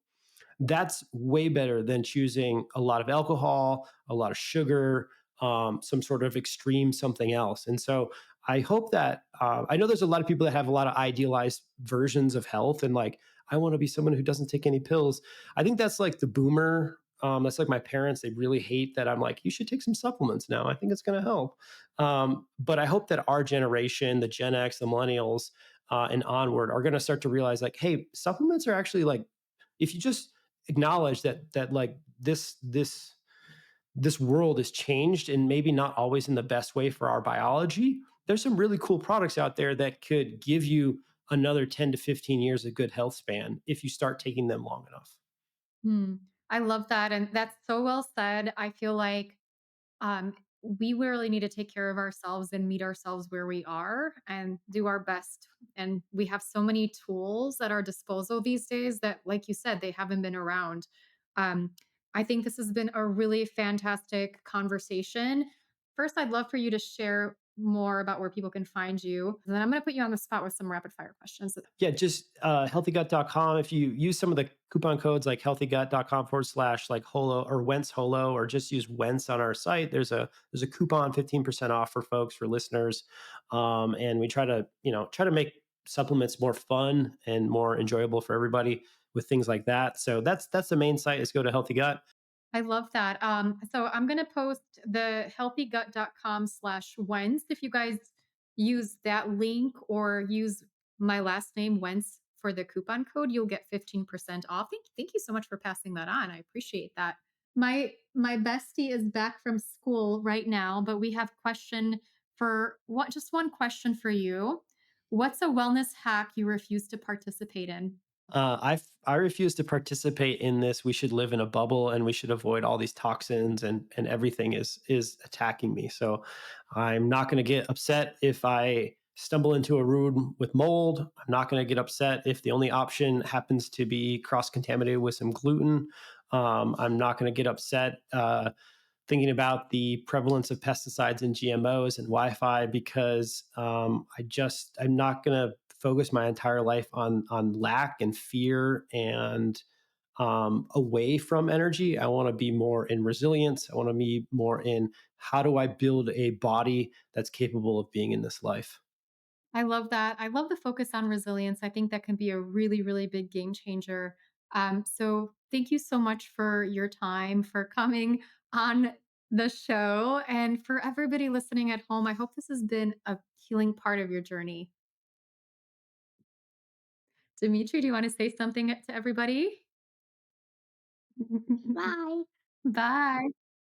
that's way better than choosing a lot of alcohol, a lot of sugar, some sort of extreme something else. And so I hope that I know there's a lot of people that have a lot of idealized versions of health and like, I want to be someone who doesn't take any pills. I think that's like the boomer. That's like my parents. They really hate that I'm like, you should take some supplements now. I think it's going to help. But I hope that our generation, the Gen X, the millennials, and onward, are going to start to realize like, hey, supplements are actually like, if you just acknowledge that like this world is changed and maybe not always in the best way for our biology, there's some really cool products out there that could give you another 10 to 15 years of good health span if you start taking them long enough. Hmm. I love that. And that's so well said. I feel like um, we really need to take care of ourselves and meet ourselves where we are and do our best. And we have so many tools at our disposal these days that, like you said, they haven't been around. Um, I think this has been a really fantastic conversation. First, I'd love for you to share more about where people can find you. And then I'm going to put you on the spot with some rapid fire questions. Yeah, just healthygut.com. If you use some of the coupon codes like healthygut.com/, like holo or Wentz holo, or just use Wentz on our site, there's a coupon 15% off for folks, for listeners. And we try to make supplements more fun and more enjoyable for everybody with things like that. So that's the main site, is go to Healthy Gut. I love that. So I'm going to post the healthygut.com/Wentz. If you guys use that link or use my last name, Wentz, for the coupon code, you'll get 15% off. Thank you so much for passing that on. I appreciate that. My bestie is back from school right now, but we have question for what just one question for you. What's a wellness hack you refuse to participate in? I refuse to participate in this. We should live in a bubble, and we should avoid all these toxins, and everything is attacking me. So I'm not going to get upset if I stumble into a room with mold. I'm not going to get upset if the only option happens to be cross contaminated with some gluten. I'm not going to get upset thinking about the prevalence of pesticides and GMOs and Wi-Fi because I'm not going to focus my entire life on lack and fear and away from energy. I want to be more in resilience. I want to be more in how do I build a body that's capable of being in this life. I love that. I love the focus on resilience. I think that can be a really, really big game changer. So thank you so much for your time, for coming on the show, and for everybody listening at home. I hope this has been a healing part of your journey. Dimitri, do you want to say something to everybody? Bye. Bye.